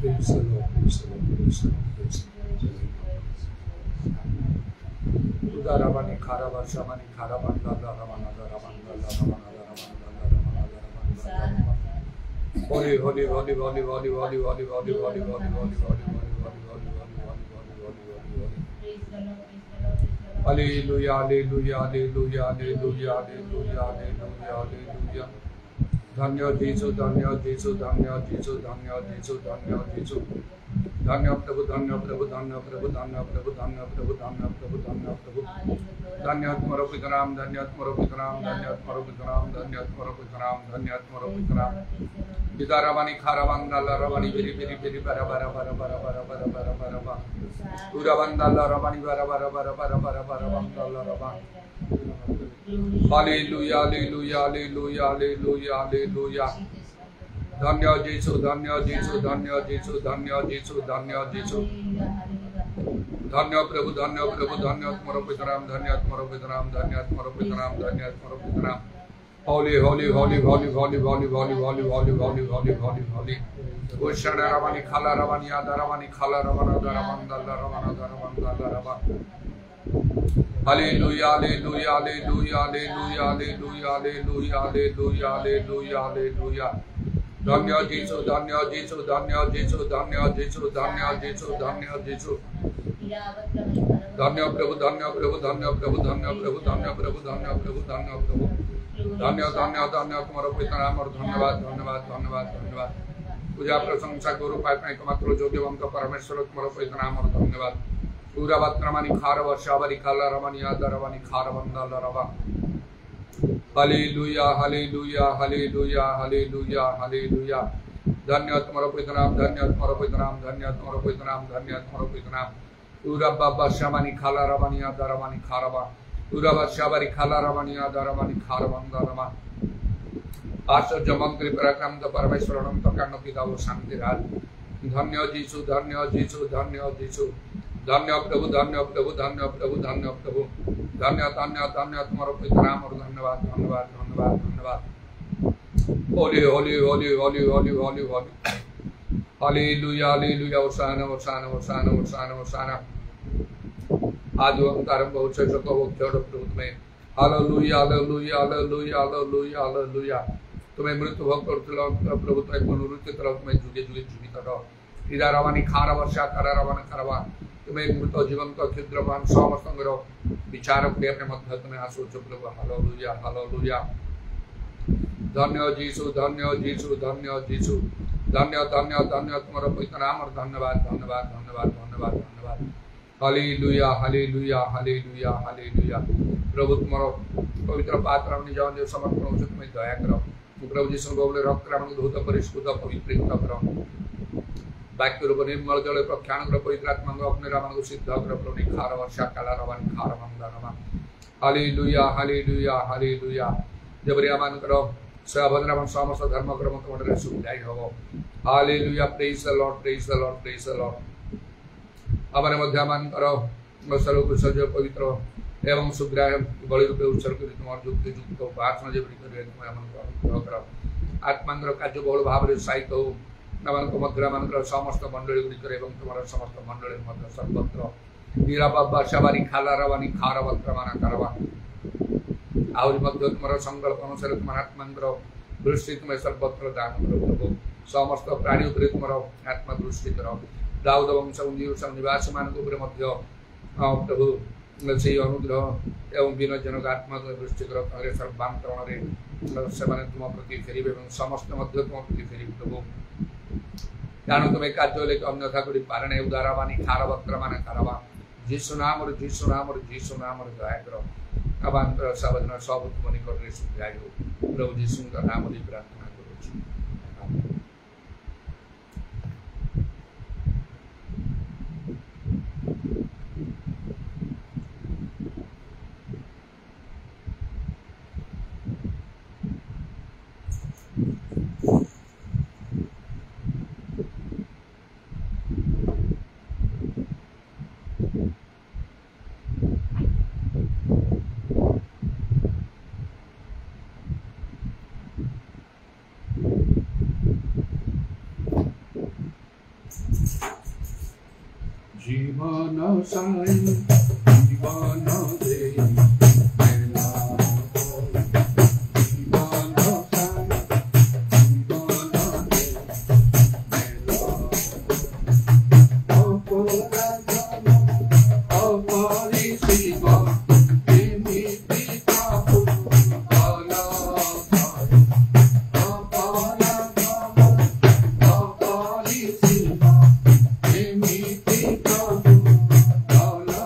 Praise the Lord, praise the Lord, praise the Lord, praise the Lord. Udaravani Kharava Shamani Kharavanda Ravana Ravana Ravana. Holy, holy, holy, holy, holy, holy, holy, holy, holy, holy, holy, holy, Hallelujah, hallelujah, hallelujah, hallelujah, hallelujah, hallelujah, hallelujah. Dhanya Jesu, Dhanya Jesu, Dhanya Jesu, Dhanya Jesu, Dhanya Jesu. Dhanya Prabhu, Dhanya Prabhu, Dhanya Prabhu, Dhanya Prabhu, Dhanya Prabhu, Dhanya Prabhu, Dhanya Prabhu. Dhanya Tmaro Pitram, Dhanya Tmaro Pitram, Dhanya Tmaro Pitram, Dhanya Tmaro Pitram, Dhanya Tmaro Pitram. Vidaravani Kharavandala Ravani Viri Viri Viri Bara Bara Bara Bara Bara Bara Bara Bara Bara Uravandala Ravani Bara Bara Bara Bara Bara Bara Vandala Ravani. Hallelujah, hallelujah, hallelujah, hallelujah, hallelujah. Dhanya Jesu, Dhanya Jesu, Dhanya Jesu, Dhanya Jesu, Dhanya Jesu. Dhanya Prabhu, Dhanya Prabhu, Dhanya Tmaro Pitram, Dhanya Tmaro Pitram, Dhanya Tmaro Pitram, Dhanya Tmaro Pitram. Holy, holy, holy, holy, holy, holy, holy, holy, holy, holy, holy, holy, holy. Ushara Ravani Khala Ravani Ada Ravani Khala Ravana Dharamandala Ravana Dharamandala Ravana. Hallelujah, hallelujah, hallelujah, hallelujah, hallelujah, hallelujah, hallelujah, hallelujah, hallelujah. Dhanya Jesu, Dhanya Jesu, Dhanya Jesu, Dhanya Jesu, Dhanya Jesu, Dhanya Jesu. Dhanya Prabhu, Dhanya Prabhu, Dhanya Prabhu, Dhanya Prabhu, Dhanya Prabhu, Dhanya Prabhu, Dhanya Prabhu. Dhanya, Dhanya, Dhanya तुम्हारा पितराम और धन्यवाद, धन्यवाद, धन्यवाद, धन्यवाद. पूजा प्रशंसा गुरु pipe में एकमात्र ज्योति वंक परमेश्वर तुम्हारा पितराम और धन्यवाद. पूरा वत्रमणि खार वर्षावरी खाला रमणि आदा रमणि खार वंदल रवा. Hallelujah, hallelujah, hallelujah, hallelujah, hallelujah. धन्य तुम्हारा पितराम, धन्य तुम्हारा पितराम, धन्य तुम्हारा पितराम, धन्य तुम्हारा पितराम. पूरा बाबा श्यामणि खाला रमणि आदा रमणि खारवा. पूरा वर्षावरी खाला रमणि आदा रमणि खार वंदल रवा. आश्चर्य मंत्री पराक्रम परमेश्वर अनंत कांड पिता वो शांति राज. धन्य जीसु, धन्य जीसु, धन्य जीसु. धन्य प्रभु, धन्य प्रभु, धन्य प्रभु, धन्य प्रभु. धन्य धन्य धन्य तुम्हारा पितराम और धन्यवाद, धन्यवाद, धन्यवाद, धन्यवाद. Holy holy holy holy holy holy holy. Hallelujah, hallelujah. Hosanna, hosanna, hosanna, hosanna, hosanna. आदि ओंकारम बहुशः को क्षण प्रभु में. Hallelujah, hallelujah, hallelujah, hallelujah, hallelujah. तुम्हें मृत्यु भोग करथिलो प्रभु तो एक पुनरुत्थित रहो तुम्हें जुगे जुगे जीवित रहो. इदा रवानी खार वर्षा करा रवाना करवा. तुम्हें मृत जीवन का क्षुद्रमान समस्तंगर विचार करे अपने मध्य तुम्हें आसुच प्रभु. Hallelujah, hallelujah. धन्य जीसु, धन्य जीसु, धन्य जीसु. धन्य धन्य धन्य तुम्हारा पवित्र नाम और धन्यवाद, धन्यवाद, धन्यवाद, धन्यवाद, धन्यवाद. Hallelujah, hallelujah, hallelujah, hallelujah. प्रभु तुम्हारा पवित्र पात्र निज निज समर्पण हो तुम्हें दया करो. प्रभु जी बोले रक्त राम धूत परिष्कृत पवित्रित करो. वाक्य रूप निर्मल जल प्रख्यान कर पवित्र आत्मा अग्निराम सिद्ध कर प्रभु खार वर्षा काला रवानी खार मंगलमा. Hallelujah, hallelujah, hallelujah. जबरिया मान करो सभद्रम समस्त धर्म कर्म तुम्हारे सुविधाई हो. Hallelujah. Praise the Lord, praise the Lord, praise the Lord. हमारे मध्य मान करो सर्व सजय पवित्र एवं सुग्राह बलि रूपे उत्सर्ग कर तुम्हारे युक्त युक्त प्रार्थना जेपरि करिवे तुम अनुग्रह कर. आत्मांगर कार्य बहुल भाव में उत्साहित हो. नमन मध्य मान समस्त मंडली गुड़िक तुम्हारा समस्त मंडली मध्य सर्वत्र नीराबाबा शबारी खाला रवानी खार वक्रमाना करवा. आहरी मध्य तुम्हारा संकल्प अनुसार तुम्हारा आत्मांगर दृष्टि तुम्हें सर्वत्र दान करो प्रभु. समस्त प्राणी उपरे तुम्हारा आत्मा दृष्टि करो. दाऊद वंश निवासी मान मध्य प्रभु से अनुग्रह एवं विनयजनक आत्मा दृष्टि कर सर्वांतरण से तुम प्रति फेर समस्त तुम प्रति फेर प्रभु. जानो तुम्हें कार्य लेके अन्यथा कर पारे उदारावानी खार वक्र मान कारवा. जीशु नाम और जीशु नाम और जीशु नाम और दया कर. अबांतर सावधान सब तुम निकट सुधाई हो प्रभु जीशु का नाम प्रार्थना करूँ. জীবন সাই জীবন দেই মেলা জীবন সাই জীবন দেই মেলা অপরাধ অপরিসীম এমিতি প্রভু বলা অপরাধ অপরিসীম এমিতি প্রভু বলা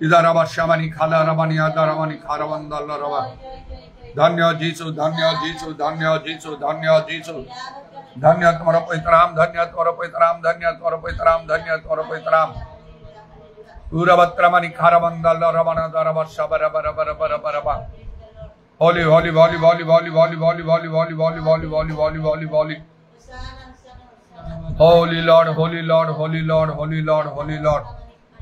Idaraba Shamani Kala Rabani Adaramani Karavandala Rava. Dhanya Jisu, Dhanya Jisu, Dhanya Jisu, Dhanya Jisu. Dhanya Tumara Pitram, Dhanya Tora Pitram, Dhanya Tora Pitram, Dhanya Tora Pitram. Uravatramani Karavandala Ravana Daraba Shabara Barabara. Holy, holy, holy, holy, holy, holy, holy, holy, holy, holy, holy, holy, holy, holy, holy. Holy Lord, Holy Lord, Holy Lord, Holy Lord, Holy Lord.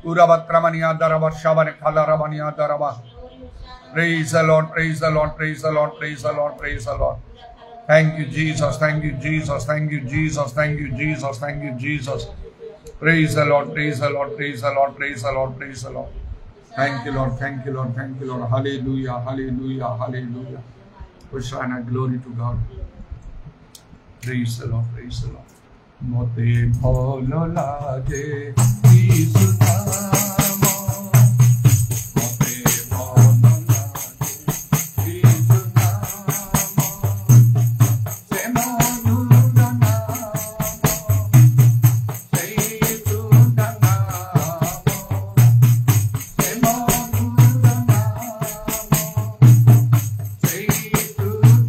Uravatramaniya Daraba Shabane Kalaravaniya Daraba. Praise the Lord, praise the Lord, praise the Lord, praise the Lord, praise the Lord. Thank you, Jesus, thank you, Jesus, thank you, Jesus, thank you, Jesus, thank you, Jesus. Praise the Lord, praise the Lord, praise the Lord, praise the Lord, praise the Lord. Thank you, Lord, thank you, Lord, thank you, Lord. Hallelujah, hallelujah, hallelujah. Hosanna, glory to God. Praise the Lord, praise the Lord. Mote bholo lage Jisu namo, mote bholo lage Jisu namo, se madhura namo, se sudha namo, se madhura namo, se sudha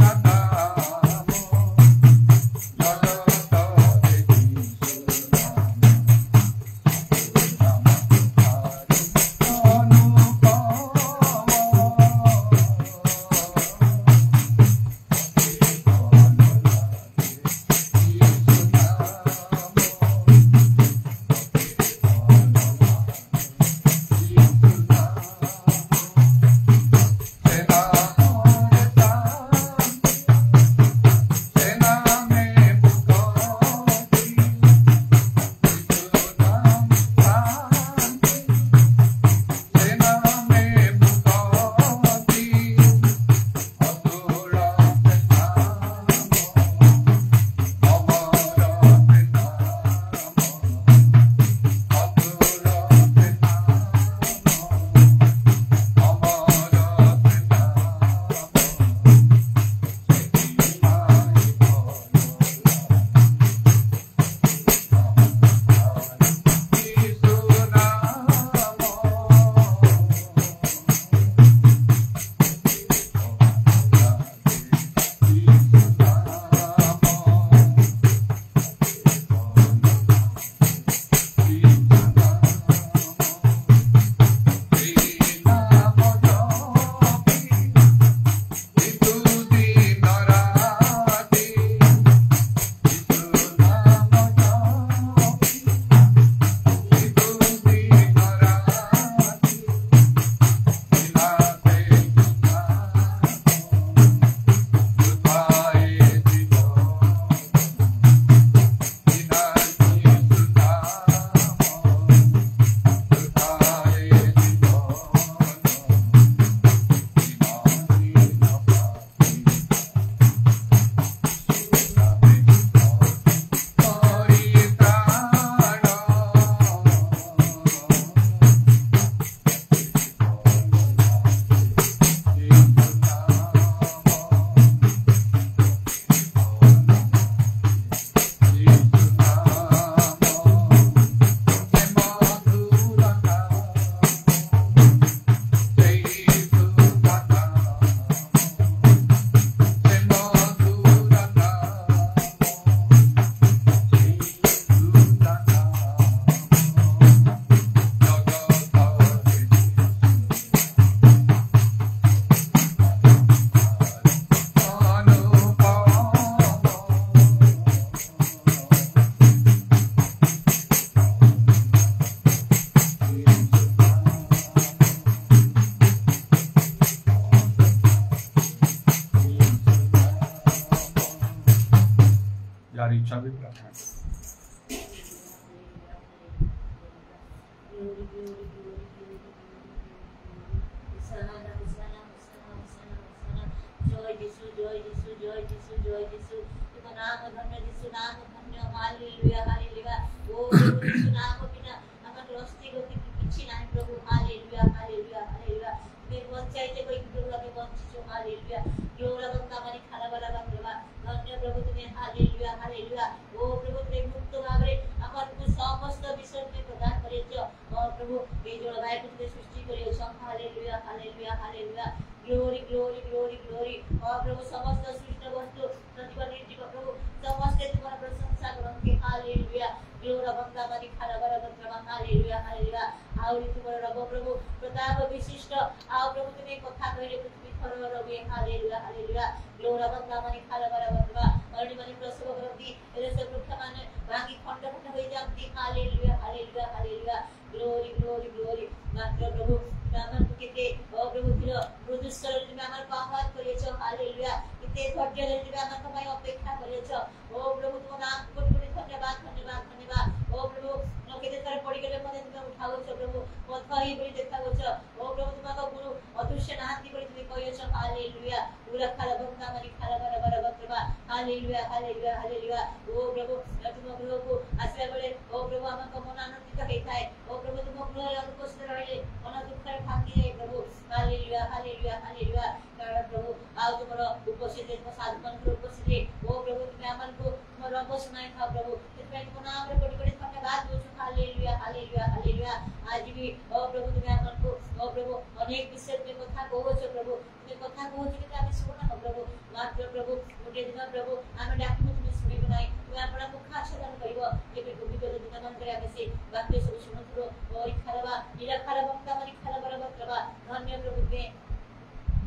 बंदा मरी खाला बरा बंदा hallelujah hallelujah आउरी तुमर रब प्रभु प्रताप विशिष्ट आओ प्रभु तुम्हें कथा कहले पृथ्वी थर रबे हालेलुया हालेलुया ग्लोरा बंदा मरी खाला बरा बंदा मरणी मनी प्रसव करती एले सब वृक्ष माने भांगी खंड खंड होई जाती hallelujah hallelujah hallelujah glory glory glory मात्र प्रभु आमर केते ओ प्रभु तिर मृदुस्वर तुमे आमर आह्वान करियछ हालेलुया केते धैर्य ले तुमे आमर कमाई अपेक्षा करियछ ओ प्रभु तुम नाम कोटि कोटि धन्यवाद धन्यवाद धन्यवाद ओ प्रभु केते तर पड़ी गेले मते तुमे उठावछ प्रभु पथाई बली देखावछ ओ प्रभु तुमका गुरु अदृश्य नाहंती बली तुमे कहियछ हालेलुया पूरा खाला बंदा मनी खाला बरा बरा बत्रबा हालेलुया हालेलुया हालेलुया ओ प्रभु तुम प्रभु को आसीला बेले ओ प्रभु आमका मन आनंदित हेताय ओ प्रभु तुम गृह अनुपस्थित रहिले मन दुख भांगी जाए प्रभु हालेलुया हालेलुया हालेलुया कारण प्रभु आओ तुमरो उपस्थित तुम साधुमान को उपस्थित ओ प्रभु तुम आमन को तुम रब सुनाई था प्रभु तितमे तुम नाम रे कोटि कोटि धन्यवाद दोछु हालेलुया हालेलुया हालेलुया आज भी ओ प्रभु तुम आमन को ओ प्रभु अनेक विषय में कथा कहउछ प्रभु तुम कथा कहउछ कि आमे सुना प्रभु मात्र प्रभु गोटे दिन प्रभु आमे डाकिबो तुम सुनिबो नाही तुम आपन मुख आच्छादन करिवो जेबे विगत दिन मन करे आमे से वाक्य सब सुनुथुरो ओ खालबा नीला खाला बक्ता मनी खाला बराबर करबा धन्य प्रभु तुम्हें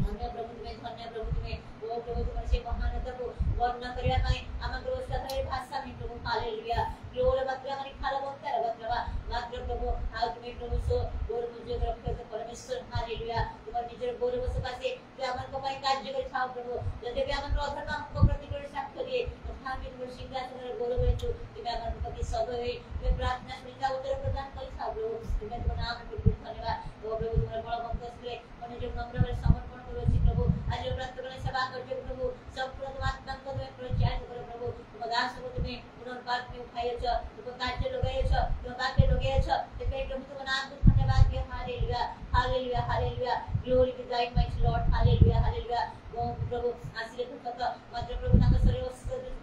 धन्य प्रभु तुम्हें ओ प्रभु तुम्हारे से महानता को वर्णन करिया पाए आम ग्रोस्ता करे भाषा में प्रभु हालेलुया ग्लोर मात्र मनी खाला बक्ता बत्रबा मात्र प्रभु आओ तुम्हें प्रभु सो गोर मुझे रखे तो परमेश्वर हालेलुया तुम्हारे निजर गोर बस पासे तो आमन को पाई कार्य कर छाओ प्रभु यदि भी आमन अधर्म हमको प्रतिकर साक्ष्य दिए तथा भी तुम सिंहासन रे गोर में तू तुम्हें आमन को की सब है तुम्हें प्रार्थना सुनिता उत्तर प्रदान कर छाओ प्रभु तुम्हें तुम नाम को धन्यवाद ओ प्रभु तुम्हारे बलवंत असले मने जो नम्र में समर्पण करो प्रभु आज प्रार्थना करने सेवा करते प्रभु सब प्रभु आत्मा को तुम्हें प्रचार करो प्रभु तुम दास को तुम्हें पुनर्वास में उठाइछ तुम कार्य लगाइछ तुम वाक्य लगाइछ ते प्रभु तुम नाम को धन्यवाद के hallelujah hallelujah hallelujah glory to guide my Lord hallelujah hallelujah ओ प्रभु आशीर्वाद कत मात्र प्रभु नाम शरीर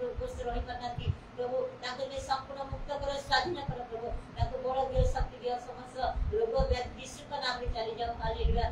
उपस्थित रही करनाती प्रभु ताको में संपूर्ण मुक्त करो स्वाधीन करो प्रभु ताको बड़ दियो शक्ति दियो समस्त रोग व्याधि यीशु का नाम में चली जाओ hallelujah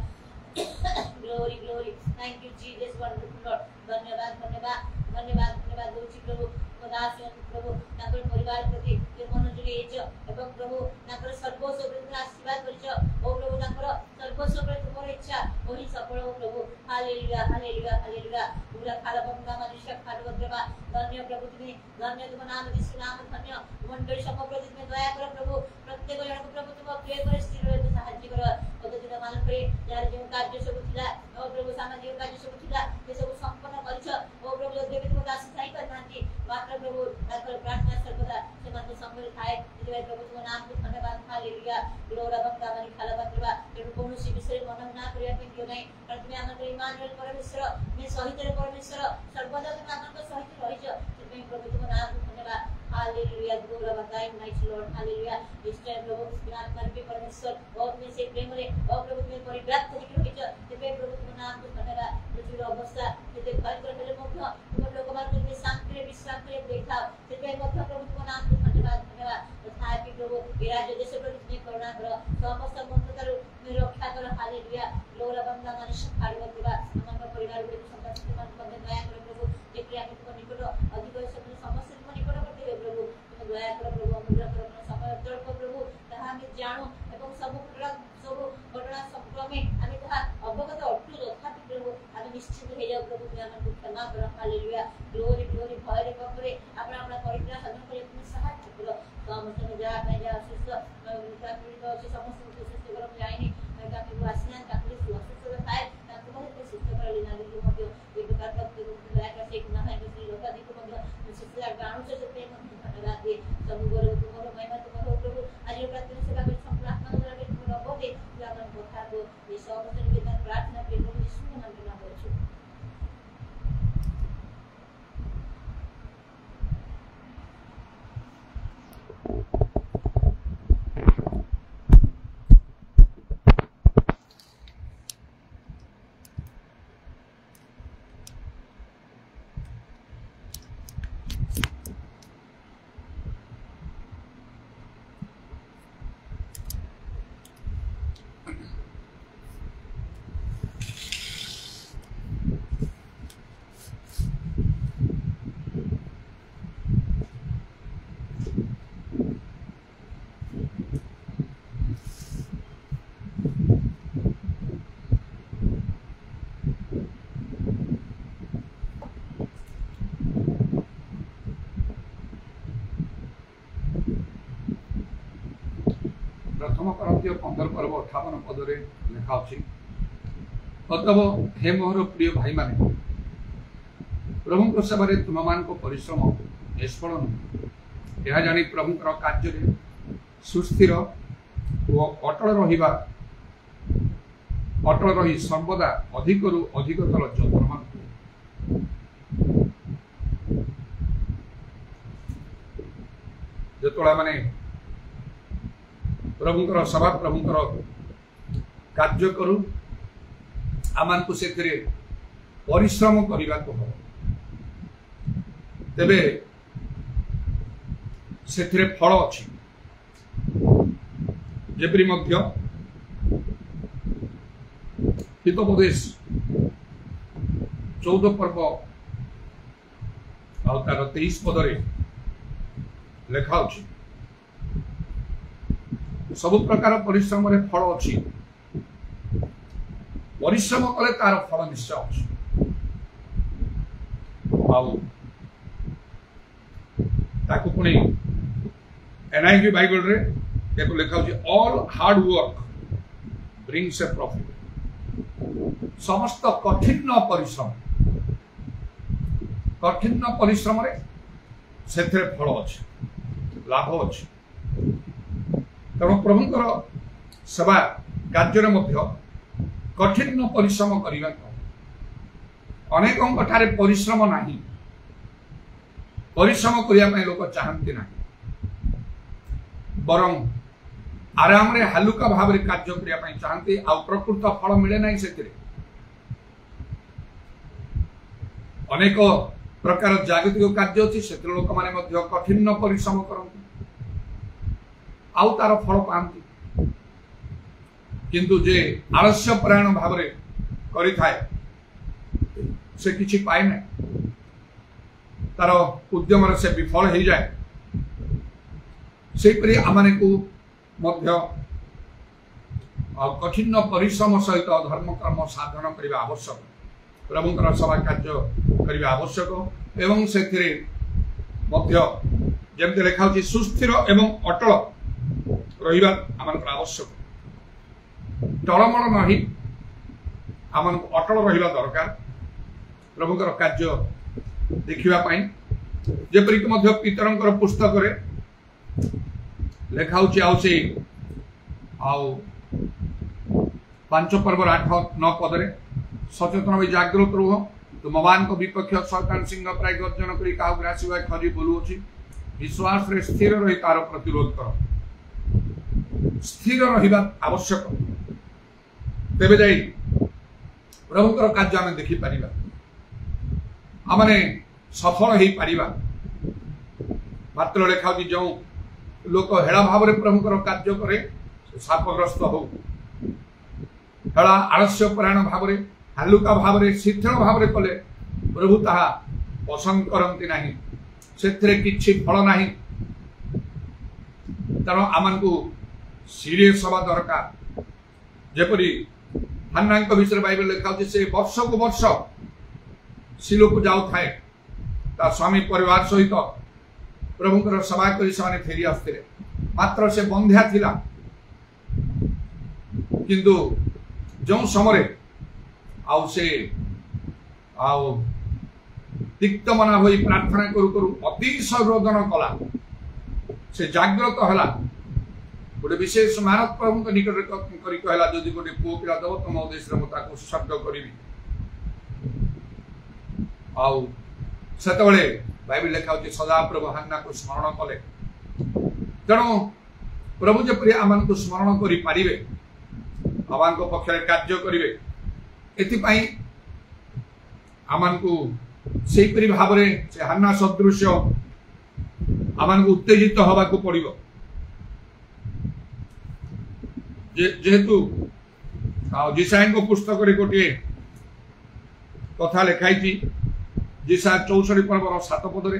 glory glory thank you Jesus wonderful Lord धन्यवाद धन्यवाद धन्यवाद धन्यवाद दोची प्रभु दास प्रभु ताकर परिवार प्रति जे मनोযোগ हेछ एवं प्रभु ताकर सर्वस्व प्रति आशीर्वाद करिछ ओ प्रभु ताकर सर्वस्व प्रति तुमर इच्छा ओही सफल हो प्रभु हालेलुया हालेलुया हालेलुया पूरा खाला बंदा मनुष्य खाल बद्रबा धन्य प्रभु तुम्हें धन्य तुम नाम यीशु नाम धन्य मंडली सब प्रति तुम्हें दया कर प्रभु प्रत्येक जन को प्रभु तुम प्रिय कर स्थिर रहे तो सहायता कर कत दिन मान करे यार जो कार्य सब थिला ओ प्रभु सामाजिक कार्य सब थिला से सब संपन्न करिछ ओ प्रभु देवी तुम दास सहाय करनांती मात्र प्रभु ताकर प्रार्थना सर्वदा से मन संबल थाए जे प्रभु तुम नाम को धन्यवाद हालेलुया ग्लोरा बंदा मनी खाला बद्रबा तेनु कोनोसी विषय मन ना करिया पे दियो नै पर तुम हमर इमानुएल परमेश्वर में सहित रे परमेश्वर सर्वदा तुम हमर को सहित रहिछ से प्रभु तुम नाम को धन्यवाद हालेलुया ग्लोरा बंदा माय लॉर्ड हालेलुया इस टाइम प्रभु ज्ञान करके परमेश्वर और में से प्रेम रे और प्रभु तुम्हें परिव्रात करिक रहिछ से प्रभु तुम नाम को धन्यवाद पृथ्वी अवस्था से भय कर बेले मध्य तुम लोक मान तुम शांति रे विश्राम रे देखा से मध्य प्रभु तुम नाम को धन्यवाद धन्यवाद तथापि प्रभु ये राज्य देश प्रति तुम्हें करुणा कर समस्त बंधुता में रक्षा कर हालेलुया ग्लोरा बंदा मनुष्य खाड़ बद्रबा हमर परिवार प्रति संतान मन दया कर प्रभु जे हम तुम निकट अधिक समस्त तुम निकट करते प्रभु तुम दया कर प्रभु अनुग्रह कर समय तर्क प्रभु ताहा हम जानो एवं सब घटना संक्रमे हम ताहा अवगत अटु तथापि प्रभु हम निश्चित हो जाओ प्रभु तुम हमको क्षमा कर हालेलुया ग्लोरी ग्लोरी भय रे पापरे आपण आपण परित्रा साधन करे तुम सहायता करो समस्त जा अशिष्ट पीड़ित अच्छे समस्त को सुस्थ कर जाइनी ताकि वो आसिना ताकि सुस्थ थाए ताकि बहुत सुस्थ कर लेना जो मध्य एक प्रकार का दया कर से गुनाह है कि लोग अधिक मध्य सुस्थ गाणु से प्रेम धन्यवाद दे सब गुरु तुम्हारा महिमा तुम्हारा प्रभु आज प्रार्थना सेवा कर संपूर्ण आत्मा द्वारा तुम्हारा बोले जो अपन कथा को ये समस्त निवेदन प्रार्थना के प्रभु यीशु के नाम में मांगछु प्रथम करंथियो 15 पर्व 58 पदरे लिखा अछि अतव हे मोहर प्रिय भाई माने प्रभु सेवा तुम मान को परिश्रम निष्फल नुह यह जानी प्रभु कार्य सुस्थिर और अटल रही सर्वदा अधिक रु अधिकतर जतनवान जो माने प्रभुंकर सभा प्रभुंकर कार्य करू आमान को से परिश्रम करने को हो तेबे से फल अच्छी जेपरी मध्य हितोपदेश 14 पर्व और तार 23 पदरे लेखा सब प्रकार परिश्रम रे फल अच्छी परिश्रम कले तार फल निश्चय अच्छी ताकू पुणी NIV बाइबल रे देखो लिखा ऑल हार्ड वर्क ब्रिंग्स ए प्रॉफिट समस्त कठिन परिश्रम रे सेथरे फल अच्छे लाभ अच्छे तेणु प्रभुंकर सेवा कार्य मध्य कठिन परिश्रम करने अनेकों ठारे परिश्रम नहीं परिश्रम करने लोक चाहती ना बरं आराम रे हालुका भाव रे कार्य करने चाहती आ प्रकृत फल मिले ना से अनेक प्रकार जागतिक कार्य अच्छी से लोक मैंने कठिन परिश्रम करते आउ तार फल पाती किंतु जे आलस्य परायण भाव रे करि थाए से किछि पाए ना तार उद्यम से विफल हो जाए से परि आमाने को मध्य कठिन परिश्रम सहित धर्म कर्म साधन करने आवश्यक प्रभुंकर सभा कार्य करने आवश्यक एवं से जमती लिखा सुस्थिर एवं अटल रहिबा आमनकर आवश्यक टलमल नहीं आम अटल रहिबा दरकार प्रभुंकर कार्य देखिबा पई जेपरिक मध्य पितरंकर पुस्तक रे लेखा आउ से आउ 5 पर्व 8-9 पदरे सचेतन भी जागृत रुह तुम मान को विपक्ष शैतान सिंह प्राय गर्जन करी काहु ग्रासी भाई खजी बोलुछि विश्वास रे स्थिर रही तार प्रतिरोध कर स्थिर रहिबा आवश्यक तेबे जाई प्रभुंकर कार्य आम देखि परिबा आमने सफल हो पारिबा मात्र लेखा जो लोक हेड़ा भाव रे प्रभुंकर कार्य करे शापग्रस्त हो हेड़ा आलस्य परायण भाव रे हालुका भाव रे शिथिल भाव रे कले प्रभु ताहा पसंद करंती नाही सेथरे किछि फल नाही तेणु आमन को सीरियस हवा दरकार जेपरी हन्ना विषय बाइबल लिखा से वर्ष को वर्ष सिलो को जाऊ थाए ता स्वामी परिवार सहित प्रभुंकर सभा करी से फेरी आसते मात्र से बंध्या थिला किंतु जो समय आउ से आउ तिक्त मना हो प्रार्थना करू करू अतिशय रोदन कला से जागृत हला गोटे विशेष मानव प्रभु निकट करी कहला जदि गोटे पुओ पिला दब तुम उद्देश्य मुझे उत्सर्ग करी आउ सेतबले बाइबल लिखा सदा प्रभु हन्ना को स्मरण कले तेणु प्रभु जपरी आमान को स्मरण करि पारिबे आमान को पक्षरे कार्य करिवे एथिपाई आमान को सेही परि भाव रे से हन्ना सदृश आमान को उत्तेजित हवा को पड़िबो जेहेतु जिसाई को पुस्तक रे गोटे कथा लिखाई जिसा 64 पर्व 7 पदरे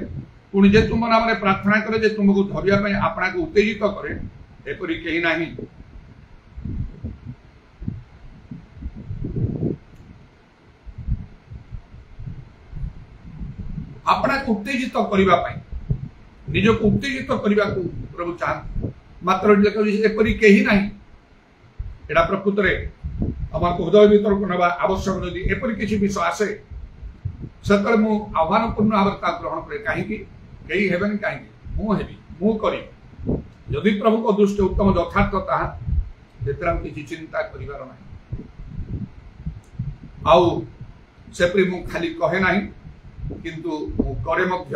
पुणी जे तुम नाम प्रार्थना करे जे तुमको धरिया आपना को उत्तेजित करे एपरी कहीं नहीं आपना को उत्तेजित करने निज को उत्तेजित करने को प्रभु चाहते मात्र एपरी कहीं ना एटा प्रकृत में आम हृदय भीतर को ना आवश्यक जदि एपरी किसी विषय आसे से आह्वानपूर्ण भाव ग्रहण करे कहीं हेबेन कहीं मु करी यदि प्रभु को दृष्टि उत्तम यथार्थ ताहा किसी चिंता करिवार नाही आउ सेपरी मु खाली कहे नाही किंतु मु करे मध्य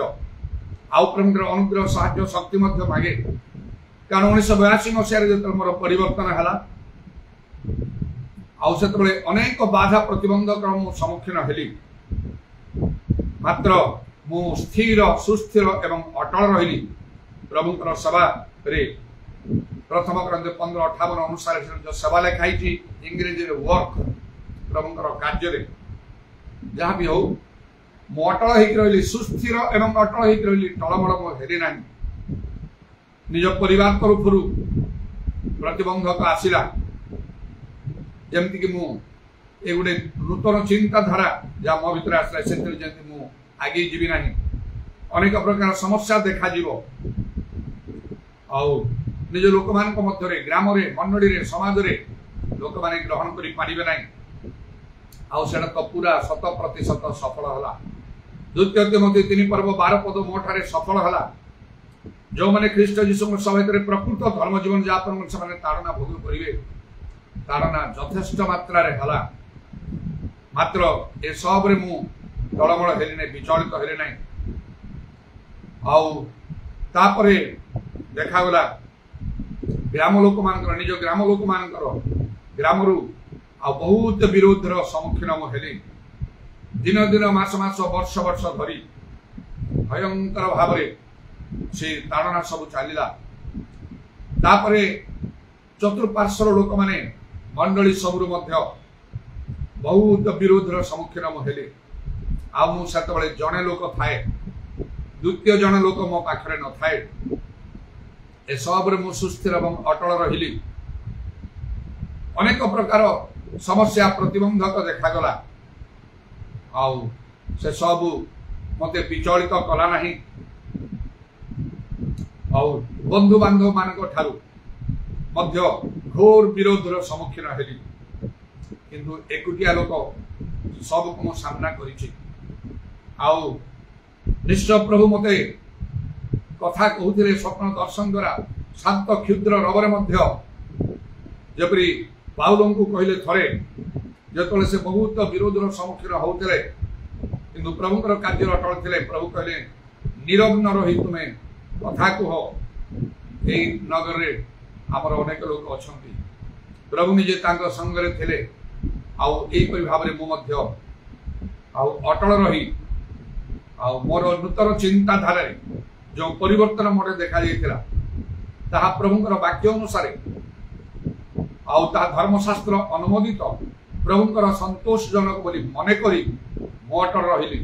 आउ प्रभुଙ୍କର अनुग्रह साहाय्य शक्ति मध्य मागे कारण 1982 मसीह जो मोर परिवर्तन है आउ से अनेक बाधा प्रतिबंधक मु सम्मुखीन हेली मात्र मु स्थिर सुस्थिर एवं अटल रही प्रभुଙ୍କର सेवा रे प्रथम ग्रंथ 15:58 अनुसार जो सेवा लिखाई इंग्रेजी रे वर्क प्रभुଙ୍କର कार्य रे जहाँ भी हो मु अटल रही सुस्थिर एवं अटल रही टलमल मो हेरी ना निज परिवार तरफ प्रतिबंधक आसला जमती कि मु ए गोटे नूतन चिंताधारा जहाँ मो भीतर आसला से जमी मु आगे जीवी ना अनेक प्रकार समस्या देखा निज लोक मान मध्य ग्राम मंडली समाज लोक मैंने ग्रहण करें ना आउटा तो पूरा 100% सफल है द्वितीय तिमोथी 3:12 पद मोठारे सफल है जो मैंने ख्रीष्ट जीशु सहित प्रकृत धर्म जीवन यापन से ताड़ना भोग करेंगे ताड़ना यथेष्ट मात्रा है मात्र ए सब मु टलमल हेली ना विचलित हेली ना आउे देखागला ग्राम लोक मान निज ग्राम लोक मान ग्राम बहुत विरोधर सम्मुखीन मुझे दिन दिन मास मास वर्ष वर्ष धरी भयंकर भाव से ताड़ना सब चलला चतुर्पार्श्वर लोक माने मंडली सबरु बहुत विरोधर सम्मुखीन मुझे आते जड़े लोक थाए द्वितीय जन लोक मो पाखरे न थाए ए सब मु सुस्थिर एवं अटल रही अनेक प्रकार समस्या प्रतिबंधक देखागला आउ से सब मते विचलित कला नहीं आउ बंधु बांधव मान मध्य घोर विरोधर सम्मुखीन हेली किंतु एकुटिया लोक सब को सामना करिछि आउ निश्चय प्रभु मते कथा कहते स्वप्न दर्शन द्वारा शांत क्षुद्र रवरे मध्य जपरी पाउल को कहले थरे जो से बहुत विरोधर सम्मुखीन होते किंतु प्रभुकर कार्य अटल थे प्रभु कहले नीरव न रही तुम्हें कथा कह यही नगर रे आमर अनेक लोक अच्छा प्रभु निजे संगे थे आईपरी भाव मु अटल रही मोर नूतन चिंताधारा जो परिवर्तन मोटे देखा जाता प्रभुଙ୍କର वाक्य अनुसार धर्मशास्त्र अनुमोदित प्रभुଙ୍କର संतोषजनक बोली मन करी मोटर रही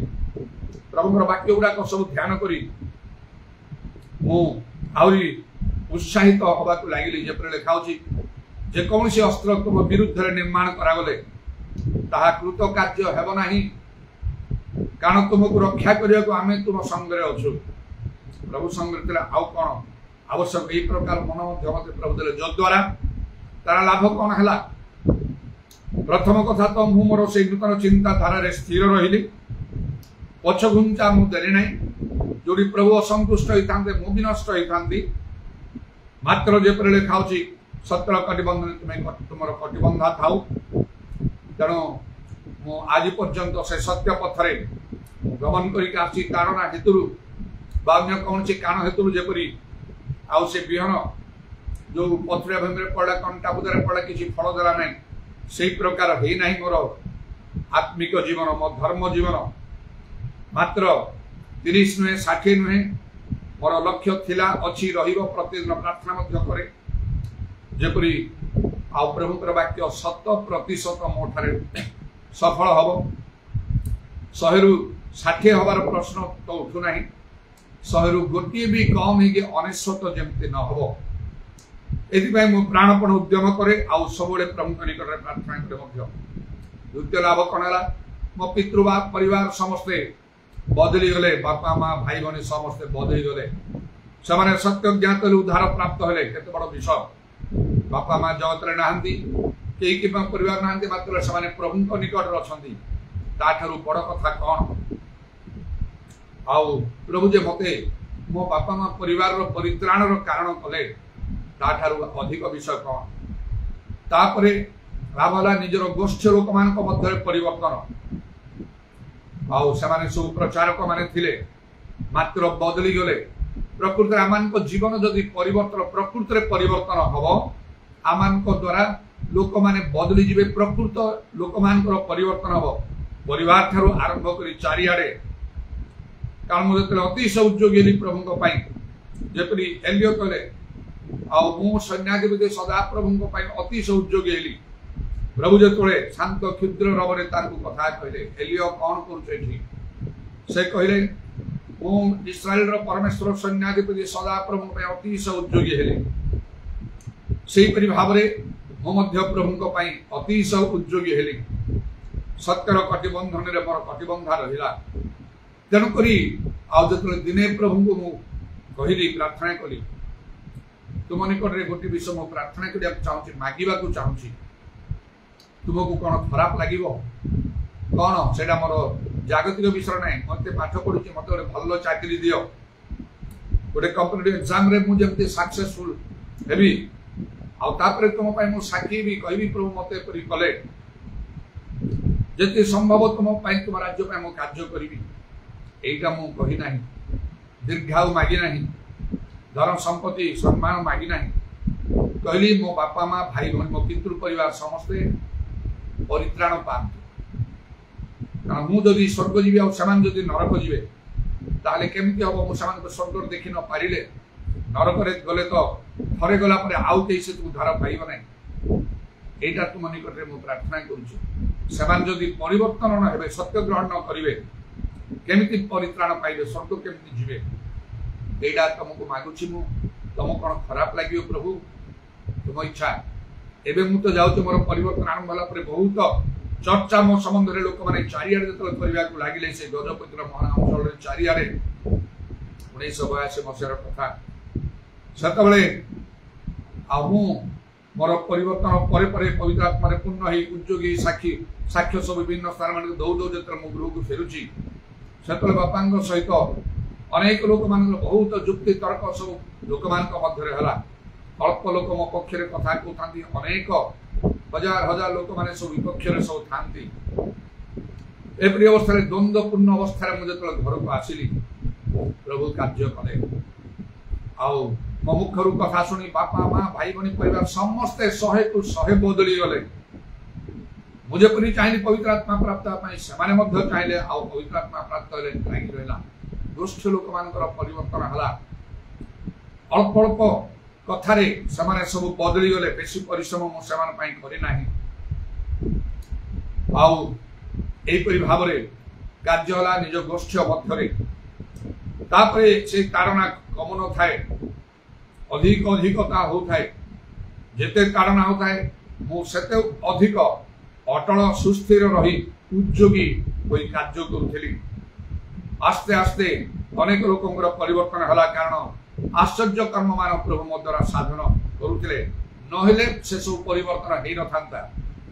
प्रभुଙ୍କର वाक्य गुड़ाक सब ध्यान करी मु आहरी उत्साहित हवा लगिली जपरी लिखाऊँ जेकोसी अस्त्र तुम विरुद्ध निर्माण करागले ताहा कृत कार्य हेब नाही कारण तुमको रक्षा करने को आम तुम संगे अच्छु प्रभु संगे आउ कौन आवश्यक यही प्रकार मन मत प्रभु दे जद्वारा तार लाभ कौन है प्रथम कथा तो मु मोर से नूतन चिंताधारा स्थिर रही पछ घुंचा मुझे ना जोड़ी प्रभु असंतुष्ट होता मु भी नष्ट होता मात्र जेपरी लिखाऊँ सत्र कटिबंधन तुम्हें तुम कटिबंधा था तेणु मु आज पर्यंत से सत्य पथरे गमन करके ताड़ना हेतु अन्य कौन से कारण हेतु जेपरी आउ से बिहन जो पथुरिया भूमि पड़ा कंटा बुदारे पड़ा किसी फल देला ना से प्रकार है ना मोर आत्मिक जीवन मो धर्म जीवन मात्र 30 नुहे 60 नुहे मोर लक्ष्य थिला अच्छी रहिबो प्रतिदिन प्रार्थना करे जेपरी आउ प्रभुकर वाक्य 100% मोठारे सफल हम 100 रु 60 हबार प्रश्न तो उठुना 100 रु गोटे भी कम है 99 जमती न हो एथि मु प्राणपण उद्यम करे आउ सब प्रभु निकट प्रार्थना करे द्वितीय लाभ कौन है मो पितृ परिवार समस्ते बदली गले बापा माँ भाई भाई समस्ते बदली गले से सत्य ज्ञात उद्धार प्राप्त हेले केते बड़ विषय बापा माँ जगत रे नाहंती केही कि परिवार नाहंती मात्र से प्रभु निकट रछंती ताठरू बड़ कथा कौन आउ प्रभु जे मते मो बापा माँ परिवार रो परित्राण रो कारण कले ताठरू अधिक विषय कौन तापरे रामला निजर गोष्ठी लोक मान मध्य परिवर्तन आउ से सब प्रचारक माने थिले मात्र बदली गले प्रकृति आमान जीवन जदि परिवर्तन प्रकृति परिवर्तन हम आमान द्वारा लोक माने बदली जीवे प्रकृत लोक मान परिवर्तन हम परिवार ठारू आरंभ कर चारिआडे कारण मुझे अतिश उद्योगी हेली प्रभु जपरी एलियो कहले मु सैन्याधिपति सदा प्रभु अतिश उद्योगी हेली प्रभु जो शांत क्षुद्र रवरे कथा कहले एलियो कौन कर से कहले मु इस्राएल परमेश्वर सैन्याधिपति सदा प्रभु अतिश उद्योगी हेले से भाव मु प्रभु अतिश उद्योगी हेली सत्यर कटिबंधन में मोर कटिबंधा रहा तेणुक जो दिने प्रभु को मु कहली प्रार्थना कली तुम निकट में गोटे विषय मु प्रार्थना करने चाहूँगी मागिबा चाहूँगी तुमको कौन खराब लगे कौन से मोर जागतिक विषय ना मत पाठ पढ़ुची मत गोटे भल चाकरी दियो गोटे कॉम्पिटिटिव एग्जाम रे मुझे सक्सेसफुल हेबी आउे तुम मु साक्षी भी कहि प्रभु मत कले जिते संभव तुम तुम राज्य मु कार्य करी यहीटा मु कही ना दीर्घायु मागी ना धन संपत्ति सम्मान मागी ना कहली मो बापा माँ भाई भौणी मो पितृ परिवार समस्ते परित्राण पाते कारण मुझे स्वर्ग जी आदि नरक जी ताले केमती हम मुझे स्वर्ग देखी न पारे नरक गले तो थरे गला आउ कहीं से उद्धार पाइब ना यहीटा तुम निकट में मुझे प्रार्थना करुँच परिवर्तन न हे सत्य ग्रहण न करेंगे केमिति परित्राण पाइबे स्वर्ग केमिति जीवे एडा तुमको मागुछि मु तुम कौन खराब लगे प्रभु तुम इच्छा एवं मुझे जाऊँ मोर परिवर्तन आरंभ होला बहुत चर्चा मो संबंध में लोक मैंने चारिआडे जो लगे से गजपतिर महान अंचल चारिआडे 1982 मसीहार कथा से मोर परिवर्तन परे पवित्र आत्मा पूर्ण ही उद्योगी साक्षी साक्ष्य सब विभिन्न स्थान मान दौ दौ जो मो गृह को फेरुची से बापा सहित अनेक लोक मान बहुत जुक्ति तर्क सब लोक मध्य अल्प लोक मो पक्ष कथा कहते अनेक हजार हजार लोक मैंने सब विपक्ष सब था एपरी अवस्था द्वंद्वपूर्ण अवस्था मुझे घर को आसिली प्रभु कार्य कले आउ मो मुखर कथा शुणी बापा माँ भाई भौणी परिवार समस्ते 100 को 100 बदली गले मुझे पुनी चाहिए पवित्र आत्मा प्राप्त से चाहिए आउ पवित्र आत्मा प्राप्त लगी रहा दुष्ट लोक मान परिवर्तन है अल्प अल्प कथारे से सब बदली गले बेसी परिश्रम मुझे करना आउपरी भाव कार्य है निज गोष्ठी मध्य से तारणा कम न थाए अधिक अधिकता होता जिते तारणा होता मुझे अधिक अटल सुस्थिर रही उद्योगी कोई कार्य करुली आस्ते आस्ते अनेक लोकंर परिवर्तन है कारण आश्चर्य कर्म मान प्रभु मो द्वारा साधन करुले नहेले से सब परिवर्तन हो न था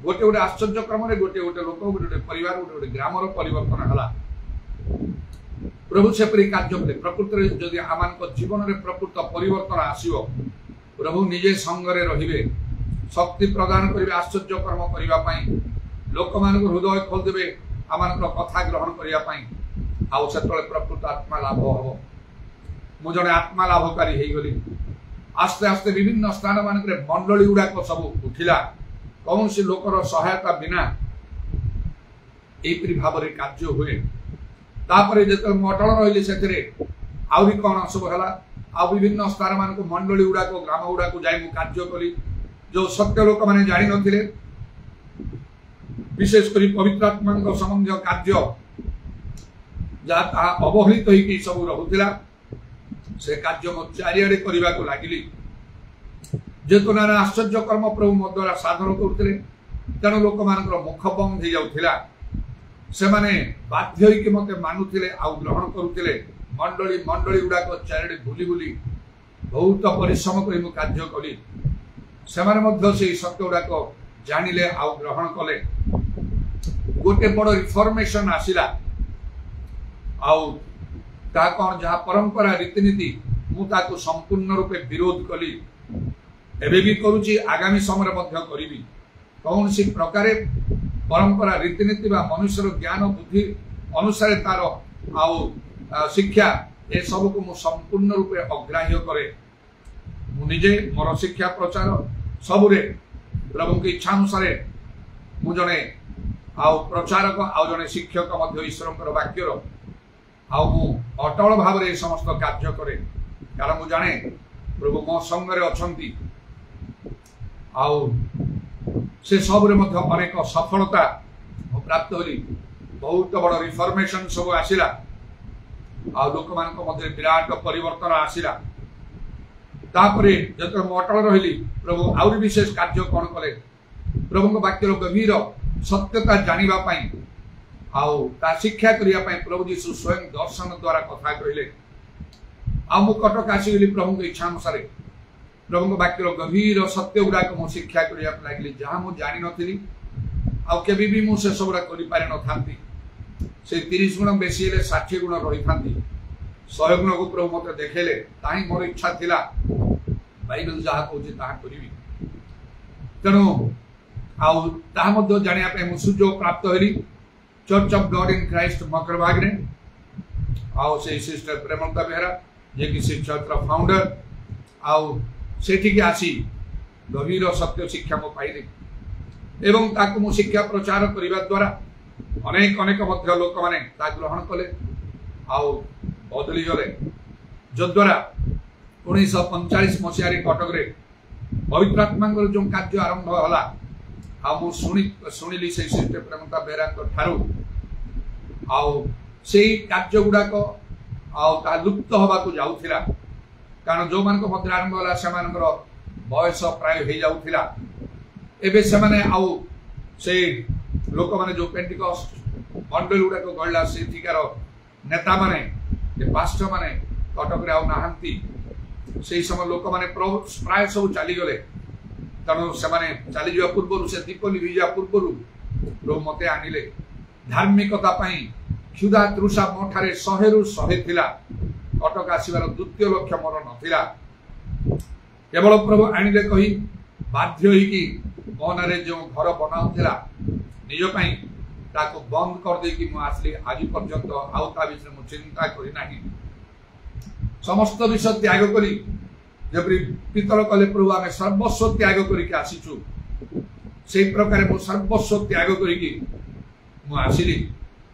गोटे गोटे आश्चर्य कर्म गोटे गोटे लोक गोटे गोटे परिवार गोटे गोटे ग्रामर परिवर्तन है प्रभु सेपरी कार्य कले प्रकृति जदि आम जीवन में प्रकृत परिवर्तन आसो प्रभु निजे संगरे रहिबे शक्ति प्रदान करेंगे आश्चर्य कर्म करने लोक मान हृदय खोलदेवे आम कथा ग्रहण करने आउ से प्रकृत आत्मा लाभ हम मु जड़े आत्मा लाभकारी हो गली आस्ते आस्ते विभिन्न स्थान मान मंडली गुड़ाक सब उठिला कौन सी लोकर सहायता बिना यहीपरि भाव में कार्य हुए तापर जो अटल रही से आहरी कौन सब है आ विभिन्न स्थान मान मंडली गुड़ाक ग्राम गुड़ाक जाए कार्य कली जो सत्य लोक मैंने जानी नथिले विशेषकर पवित्र आत्मा संबंधी कार्य जहाँ अवहेलित होगी सब रोला से कार्य मो चारिआडे करने को लगिली जेहेतु नाना आश्चर्य कर्म प्रभु मो द्वारा साधन करुले तेणु लोक मान मुख बंद हो जाऊला से माने बाध्य होइके मते मानुथिले आ ग्रहण करुथिले मंडली मंडली गुड़ाक चारिआडे बुली बुली बहुत परिश्रम कर कार्य कली से सत्य गुड़ाक जानिले आउ ग्रहण कले गोटे बड़ रिफॉर्मेशन आसिला आउ ता कौन जहाँ परंपरा रीतिनीति मुझे संपूर्ण रूपे विरोध कली एबे भी करुची आगामी समय करी कौन सी प्रकार परंपरा रीतिनीति बा मनुष्यर ज्ञान बुद्धि अनुसार तार आउ शिक्षा ए सब को संपूर्ण रूपे अग्राह्य करे मुझे मोर शिक्षा प्रचार सबुरे प्रभु की इच्छा अनुसार मु जने आउ प्रचारक आउ जने शिक्षक ईश्वर वाक्यर आउ अटल भाव में समस्त कार्य करे कारण मु जाने प्रभु मो संगे अछंती आउ से सबरे अनेक सफलता प्राप्त होली बहुत बड़ रिफॉर्मेशन सब आसिला आ लोक मान विराट परिवर्तन आसिला तापरे जत अटल रही प्रभु आउरी विशेष कार्य कौन कले प्रभु वाक्यर गभीर सत्यता जानिबा पई आउ ता शिक्षा करिया पई प्रभु यीशु स्वयं दर्शन द्वारा कथा कहले आ मु कटक आसीगली प्रभु की इच्छा अनुसार प्रभु वाक्यर गभीर सत्य गुड़ाक मु शिक्षा करिया लागली जहाँ मु जानि नथिली आउ केबी भी मु से सबरा करि पारे न थांती से 30 गुण बेसी हेले 60 गुण रही थांती 100 गुण को प्रभु मते देखेले ताही मोर इच्छा थिला बाइबल जहाँ कहूँ ताहा करिबी तेणु आउ ताहा मध्य जानिया पे मु सुजोग प्राप्त holy church of God in Christ Makarbag रे आउ से सिस्टर प्रेमलता बेहरा जे कि शिक्षक फाउंडर आउ सेठी के आसी गभीर सत्य शिक्षा मो पाइली एवं ताकु मु शिक्षा प्रचार करिबा द्वारा अनेक अनेक मध्य लोक माने ता ग्रहण कले आउ बदली गले जद्वारा 1945 मसीह कटक रे पवित्र आत्मा जो कार्य आरंभ होला आ मु सुनिली से सिस्टर प्रेमता बेहरा ठारू आउ सेही कार्य गुड़ाक आउ ता लुप्त हवा को जाउथिला कारण जो मान को मध्य आरंभ होला से मानकर बयस प्राय हो जाउथिला एबे से माने आउ से लोक माने जो पेंटिकॉस्ट मंडल गुड़ाक गळला से थिकार नेता माने पास्टर माने कटक रे आउ नाहंती से समय लोक माने प्राय सब चली गले तेणु से माने चली जा पूर्व से दीप लिभिजा पूर्व लोग मते आनिले धार्मिकता पई क्षुधा तृषा मोठारे 100 रु 100 थिला कटक आसीबार द्वितीय लक्ष्य मोर नथिला केवल प्रभु आनिले कही बाध्य होई कि मोहनारे जो घर बनाउथिला निज पई ताको बंद कर दे कि मु आसली आज पर्यंत आउ ता विषय मु चिंता करी नाही समस्त विषय त्याग करी जबरी पितल कले प्रभु आमे सर्वस्व त्याग करी के आसीछु से प्रकार मु सर्वस्व त्याग करी कि मु आसिली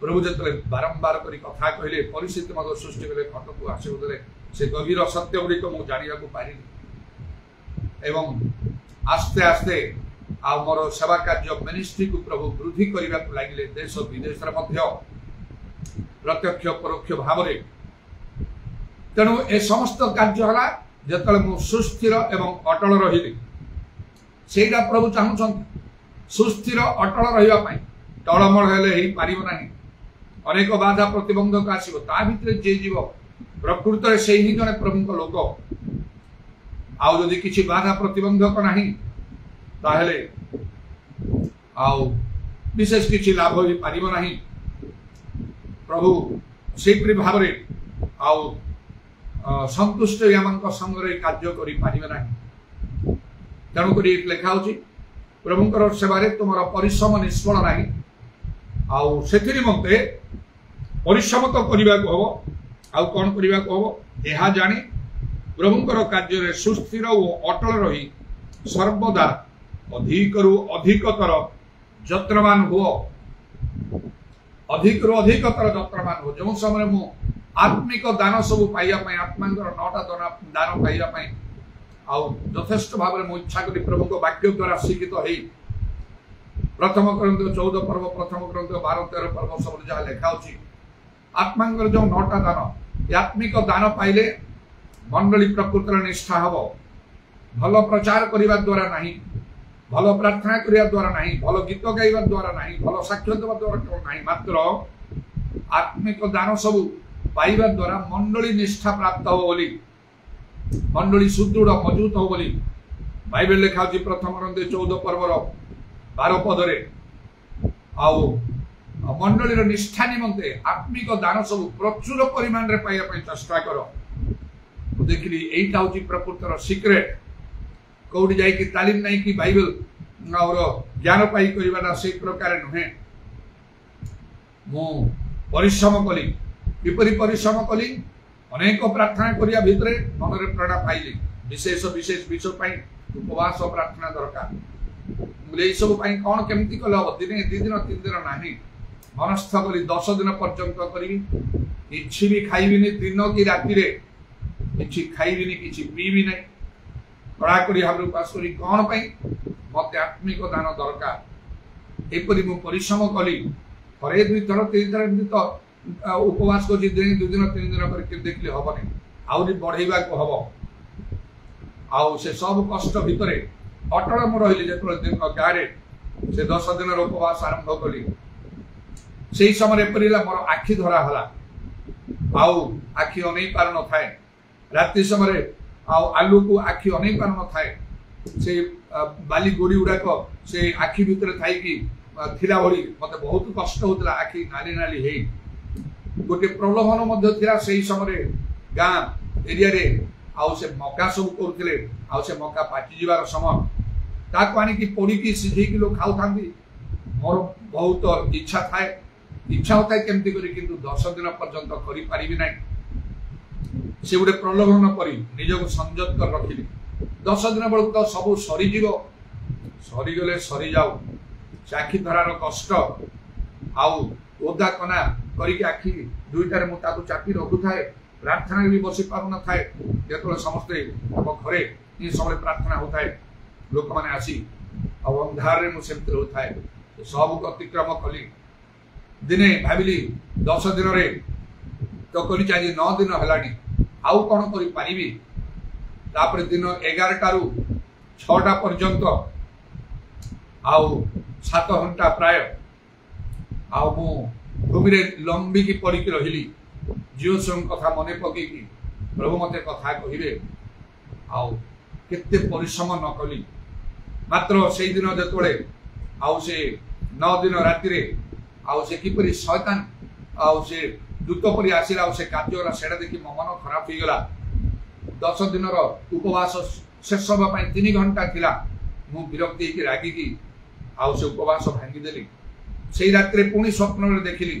प्रभु जतले बारंबार करी कथा कहले परिस्थिति मग सृष्टि कले खटकु आसे उदरे से गभीर सत्य गुडी को मु जानिया को पारी एवं आस्ते आस्ते आ मोर सेवा कार्य मिनिस्ट्री को प्रभु वृद्धि करने को लगे देश विदेश प्रत्यक्ष परोक्ष भाव में तेणु ए समस्त कार्य है जिते मुझे सुस्थिर एवं अटल रही से प्रभु चाहूँ सुस्थिर अटल रही टलमल हेले पार ना अनेक बाधा प्रतिबंधक आसो ता भीतर जे जीव प्रकृत से ही जड़े प्रभु लोक आउ जदि किसी बाधा प्रतिबंधक नहीं ताहले आउ विशेष किसी लाभ भी पार ना प्रभु से भाव में आउ संतुष्ट यहाँ संगे कार्य करें तेणुक लिखा हो प्रभुंर सेवारे तुम परिश्रम निष्फल ना आउ से निमंते परिश्रम तो करने को हम आउ कौन करने को हम यह जानी प्रभुंर कार्य सुस्थिर और अटल रही सर्वदा अधिकरु अधिकतर जत्रमान हो अधिकरु अधिकतर जत्रमान हो जो समय मु आत्मिक दान सब पाइबा आत्मा 9टा दान पाइबा आउ यथेष्ट भाव में इच्छा करी प्रभु को वाक्य द्वारा शिक्षित हो प्रथम ग्रंथ 14 पर्व प्रथम ग्रंथ 12-13 पर्व सब जहाँ लिखा आत्मा जो 9टा दान आत्मिक दान पाइले मंडली प्रकृतर निष्ठा हम भल प्रचार करने द्वारा नहीं भल प्रार्थना करने द्वारा नहीं भल गीत गाइबा द्वारा नहीं भल साक्ष्य देवा द्वारा केवल नहीं मात्र आत्मिक दान सब पाइबा द्वारा मंडली निष्ठा प्राप्त हो बोली मंडली सुदृढ़ मजबूत हो बोली बाइबल लिखा होची प्रथम ग्रंथ 14 पर्वर 12 पदरे आउ मंडली निष्ठा निमंते आत्मिक दान सब प्रचुर परिमाण रे पाइया पई चेष्टा करो देखली एटा होची प्रकृतर सीक्रेट कोडी जाई कि तालीम नहीं कि बाइबल और ज्ञान पाई करबाना से प्रकार नुहे मु परिश्रम कली विपरी परिश्रम कली अनेक प्रार्थना करिया भितरे मन रे प्रेरणा पाइली विशेष विशेष विषय पाई उपवास प्रार्थना दरकार मुले सब पाई कोन केमती कल दिने 2 दिन 3 दिन नाही मनस्थ कली 10 दिन पर्यंत करी किछि भी खाइबिनी दिन की राति रे किछि खाइबिनी किछि पीबी नै कड़ा करी हम उपास करी कोन पाई मते आत्मिक दान दरकार एपरि मु परिश्रम कली थरे 2 थर 3 थर एमती तो उपवास को दिन 2 दिन 3 दिन करके देखले हबनी आउरी बढ़ेबा को हबो आउ से सब कष्ट भितरे अटल मु रहिली जेतले दिन गारे से 10 दिन उपवास आरंभ कली सेही समय परिला मोर आखि धरा हला आउ आखि अनै पार न थाए रात्रि समय आउ आलू को आखि अनै पार न थाए से बाली गोड़ी उडा को से आखि भितरे थाई कि थिला भली मते बहुत कष्ट होतला आखि नाली नाली हे गोटे प्रलोभन मध्य थिला सेही समय गां एरिया रे आउ से मका सब करथिले आउ से मका पाटी जीवार समय ताको आनी कि पोड़ी की सिझे कि लोग खाउ थांदी मोर बहुत इच्छा होता है केमती करी किंतु 10 दिन पर्यंत करि पारिबि नै से गोटे प्रलोभन करी निजको संयत कर रखिली 10 दिन बेलू तो सब सरी जीव सरी गले सरी जाऊ आखि धरार कष्ट आउ ओदा कना करी आखि दुईटार मु ताकू चापी रखु थाए प्रार्थना भी बसी पारु न थाए जेतले समस्ते हम घरे ई समय प्रार्थना होताए लोक माने आसी अब अंधार रे मु सेमते होताए सब को अतिक्रम कली दिने भाबिली 10 दिन रे तो करी चाहि 9 दिन हलानी आउ कोन करी पारिबी तापर दिन 11 टारु 6टा पर्यंत आउ 7 घंटा प्राय आउ मु भूमि रे लंबी की पड़ी की रहिली जियो संग कथा मने पकी की प्रभु मते कथा कहिबे आउ केते परिश्रम न कली मात्र सेही दिन जतोळे आउ से 9 दिन राति रे आउ से किपरि शैतान आउ से दूत परि आसिला आउ से कार्य सेडा देखि मन खराब हो गला 10 दिन रो उपवास शेष होबा पई 3 घंटा थिला मु विरक्ति की रागी की आउ से उपवास भांगी देली सेही राति रे पुनी स्वप्न रे देखिली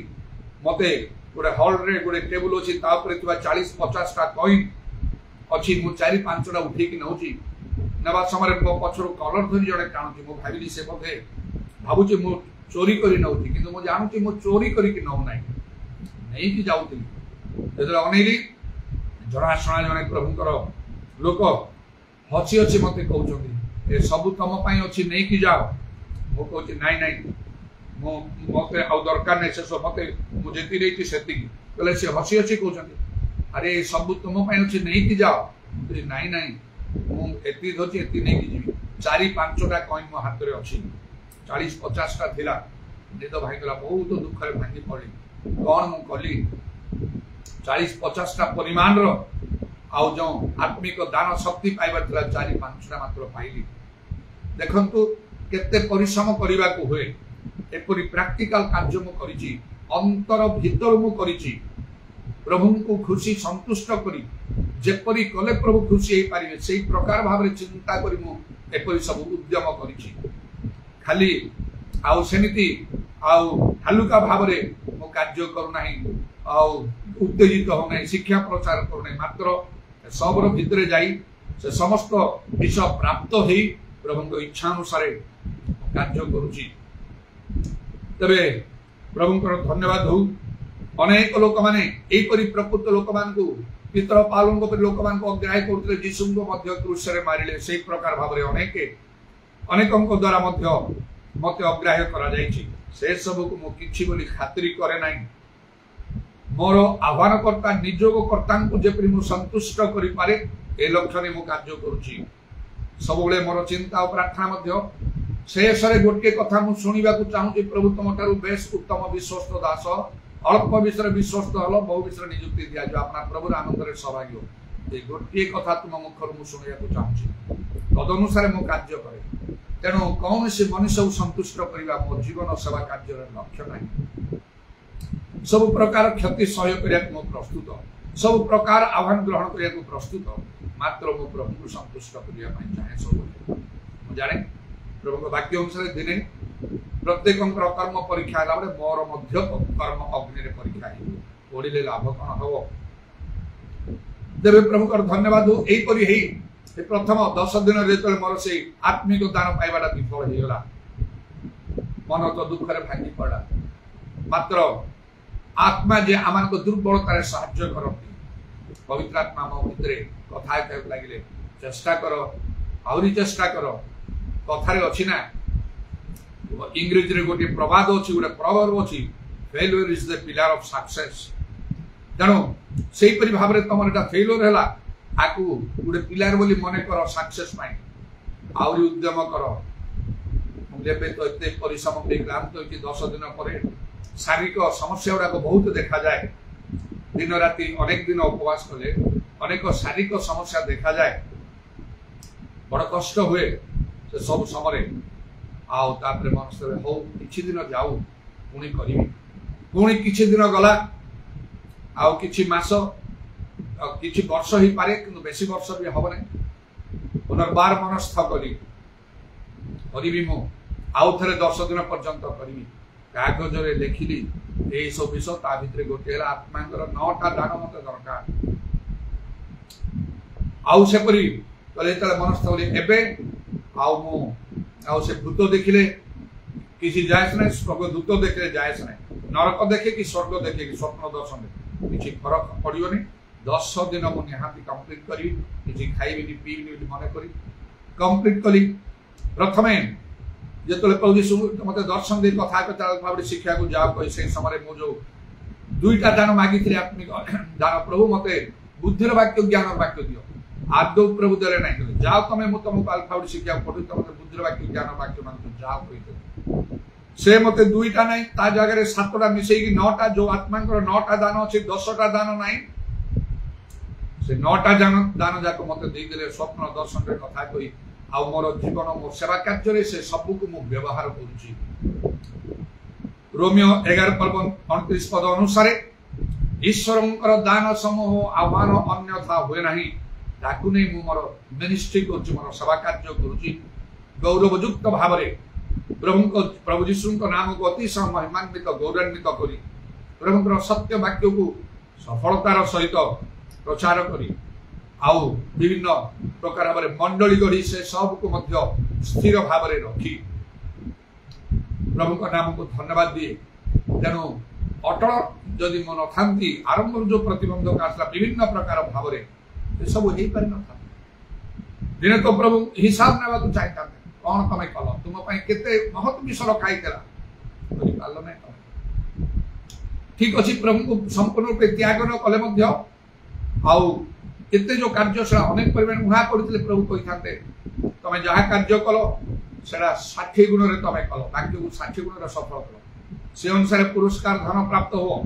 मते गोटे हॉल रे गोटे टेबल अछि ता ऊपर थिबा 40-50 टा कॉइन अछि मु 4-5 टा उठी की नउची नबा समय मो पछरो कलर धरि जणे काणुची मु भाबिली से बधे भाबुची मु चोरी करी नउची किंतु मु जानुची मु चोरी करी कि नउ नाही नहीं कि जाउती जेतले अनेली जणा शणा जणे प्रभुकर लोक हसी हसी मते कहउचंदी ए सब तम पई अछि नहीं कि जाओ मु कहउची नाही नाही मो मते आ दरकार नै से सब मते मु जेति रेति सेति कहले से हसी हसी कहउचंदी अरे सब तम पई अछि नहीं कि जाओ नाही नाही मु एति धोची एति नहीं कि जीवी 4-5 टा कॉइन मो हाथ रे अछि 40-50 टा थिला निद भाई गला बहुत दुख रे भांगी पड़ी कोन मु कली 40-50 टा परिमाण रो आउ जो आत्मिक दान शक्ति पाइबार थिला 4-5 टा मात्र पाइली देखंतु केते परिश्रम करिबा को होय एपरि प्रैक्टिकल कार्य मु करिछि अंतर भीतर मु करिछि प्रभु को खुशी संतुष्ट करी जेपरि कले प्रभु खुशी हे पारिबे सेही प्रकार भाबरे चिंता करी मु एपरि सब उद्यम करिछि खाली आउ सेमिति आउ हालुका भाबरे मु कार्य करू नाही आउ उत्तेजित हो नाही शिक्षा प्रचार करू नाही मात्र सबरो भितरे जाई से समस्त विषय प्राप्त हेई प्रभु को इच्छा अनुसार कार्य करूछि तबे प्रभु को धन्यवाद हो अनेक लोक माने एपरि प्रकृत लोक मान को पितर पालन को लोक मान को अग्राह्य करथले यीशु को मध्य क्रूस रे मारिले सेही प्रकार भाबरे अनेकन को द्वारा मध्य मते अग्राह्य करा जायछि से सब को मु किछि बोली खातिरी करे नाही मोर आह्वान करता निजोग कर्ता को जेपरि मु संतुष्ट करि पारे ए लक्ष्य ने मु कार्य करूछि सब बेले मोर चिंता और प्रार्थना मध्य शेषरे गोटे कथा मु सुनिबा को चाहूछि प्रभु तुम ठारू बेस उत्तम विश्वस्त दास अल्प विषय विश्वस्त हल बहु विषय नियुक्ति दिया जो अपना प्रभु आनंद रे सौभाग्य गोटे कथा तुम मुखर मु शुणा चाहूँगी तदनुसार मु कार्य करे तेणु कौन से मनुष्य को संतुष्ट करने मो जीवन सेवा कार्य लक्ष्य नहीं सब प्रकार क्षति सहयोग करने प्रस्तुत सब प्रकार आह्वान ग्रहण करने प्रस्तुत मात्र मो प्रभु को संतुष्ट करने चाहे सब जाने प्रभु वाक्य अनुसार दिने प्रत्येक कर्म परीक्षा मोर कर्म अग्नि परीक्षा पढ़े लाभ कौन हम तेरे प्रभु धन्यवाद यहीपरी प्रथम 10 दिन जो मोर से आत्मिक दान पाइबाटा विफल होगा मन तो दुखरे भांगी पड़ा मात्र आत्मा जे आम दुर्बलतार साहाय्य करती पवित्र आत्मा मो भितर कथा लगे चेष्टा कर आहरी चेष्टा कर कथार अच्छी ना इंग्रेजी रे गोटे प्रवाद अच्छी गोटे प्रवर्ब अच्छी failure is the pillar of success तेणु से भाव में तुम एटा फेल्यूर है आकु गोटे पिलर बोली मन कर सक्सेस आहरी उद्यम कर तो एत परिश्रम क्लांत होती 10 दिन पर शारीरिक समस्या गुड़ाक बहुत देखा जाए दिन राति अनेक दिन उपवास कले अनेक शारीरिक समस्या देखा जाए बड़ कष्ट हुए से सब समय आउे मनस हो कि दिन जाऊ पुणी करी पुणी कि दिन गला आउ कि मास कि वर्ष ही पारे कि बेसी वर्ष भी हम ना पुनर्बार मनस्थ करी मु आउ थे 10 दिन पर्यंत करी कागज लिखिली यही सब विषय ता भितर गोटे आत्मा 9टा दान मत दरकार आउ सेपरी मनस्थ एबे आउ मु आउ से भूत देखिले किसी जायस ना स्वर्ग दूत देखिले जायस ना नरक देखे कि स्वर्ग देखे कि स्वप्न दर्शन किसी फरक पड़ोनी 10 दिन मुझे निहाती कंप्लीट करी किसी खाइबी पीबी मन करी कंप्लीट कली प्रथमे जो प्रभु यीशु मत दर्शन दे कथा भाव शिक्षा को जाओ कही से समय मु जो 2टा दान मागी आत्मिक दान प्रभु मत बुद्धिर वाक्य ज्ञान वाक्य दियो आदौ प्रभु देले नहीं जाओ तुम तुमको अल्फा शिक्षा पढ़ू तुम बुद्धिर वाक्य ज्ञान वाक्य मान जाओ कही से मत 2टा नहीं ता जगह 7टा मिसे 9टा जो आत्मा 9टा दान अच्छे 10टा दान नहीं से 9टा दान जाक मत देदेले स्वप्न दर्शन रे कथा कही आ मोर जीवन मोर सेवा कार्य से सबको मु व्यवहार करुची रोमियो 11:29 पद अनुसार ईश्वरंकर दान समूह आह्वान अन्यथा हुए नहीं ताकू नहीं मु मोर मिनिस्ट्री करुची मोर सेवा कार्य करुची गौरवयुक्त भाव में प्रभु यीशु नाम को अतिशय महिमान्वित गौरवान्वित करी प्रभुଙ୍କର सत्य वाक्य को सफलतार सहित प्रचार करी आउ विभिन्न प्रकार भाव मंडली गढ़ी से सब को मध्य स्थिर भाव में रखी प्रभु नाम को धन्यवाद दिए तेणु अटल जदि मन था आरंभ जो प्रतिबंधक आसला विभिन्न प्रकार भाव में सब हो पारि न दिने तो प्रभु हिसाब नेवा चाहिए कौन तुम कल तुम केते महत विषय रखाई ठीक अच्छे प्रभु को संपूर्ण रूपे त्याग न कले आते जो कार्य से अनेक परिमाण मुहा करते प्रभु कही था तुम जहाँ कार्य कल से 60 गुण रे तुम कल वाक्य को 60 गुण सफल कल से अनुसार पुरस्कार धन प्राप्त हो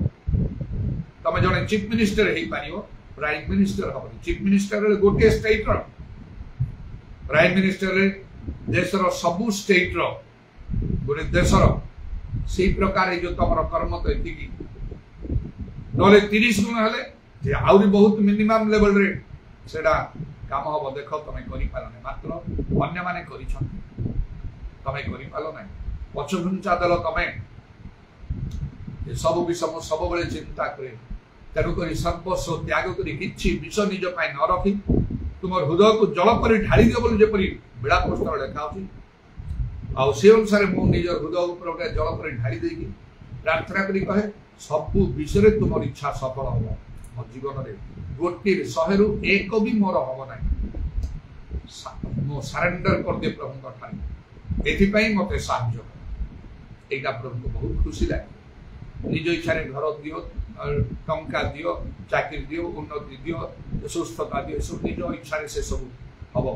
तुम जड़े चीफ मिनिस्टर हो पार प्राइम मिनिस्टर हम चीफ मिनिस्टर गोटे स्टेट प्राइम मिनिस्टर देशर सबू स्टेट गोटे देशर से प्रकार जो तुम कर्म तो ये ना 30 गुण हेले आहरी बहुत मिनिमम लेवल रे सेडा काम हम देख तुम कर मात्र अन्य माने तुम कर पछघुंचा देल तुम सब विषय सब बड़े चिंता करे तेणुक सर्वस्व त्याग कर विष निज न रखी तुम हृदय को जल पर ढाली दियो बोली जेपरी बेड़ा पुस्तक लिखा से अनुसार मुझे निज हृदय ऊपर जल पर ढाली देगी प्रार्थना करी कहे सबू विषय तुम इच्छा सफल हम मो जीवन में गोटे 100 रु 1 भी मोर हम ना मो सरेंडर कर दे प्रभु ठाई मत साहय यहाँ प्रभु को बहुत खुशी लगे निज इच्छा घर दियो टंका दियो चाकरी दियो उन्नति दियो सुस्थता दियो सब निज इच्छा से सब हम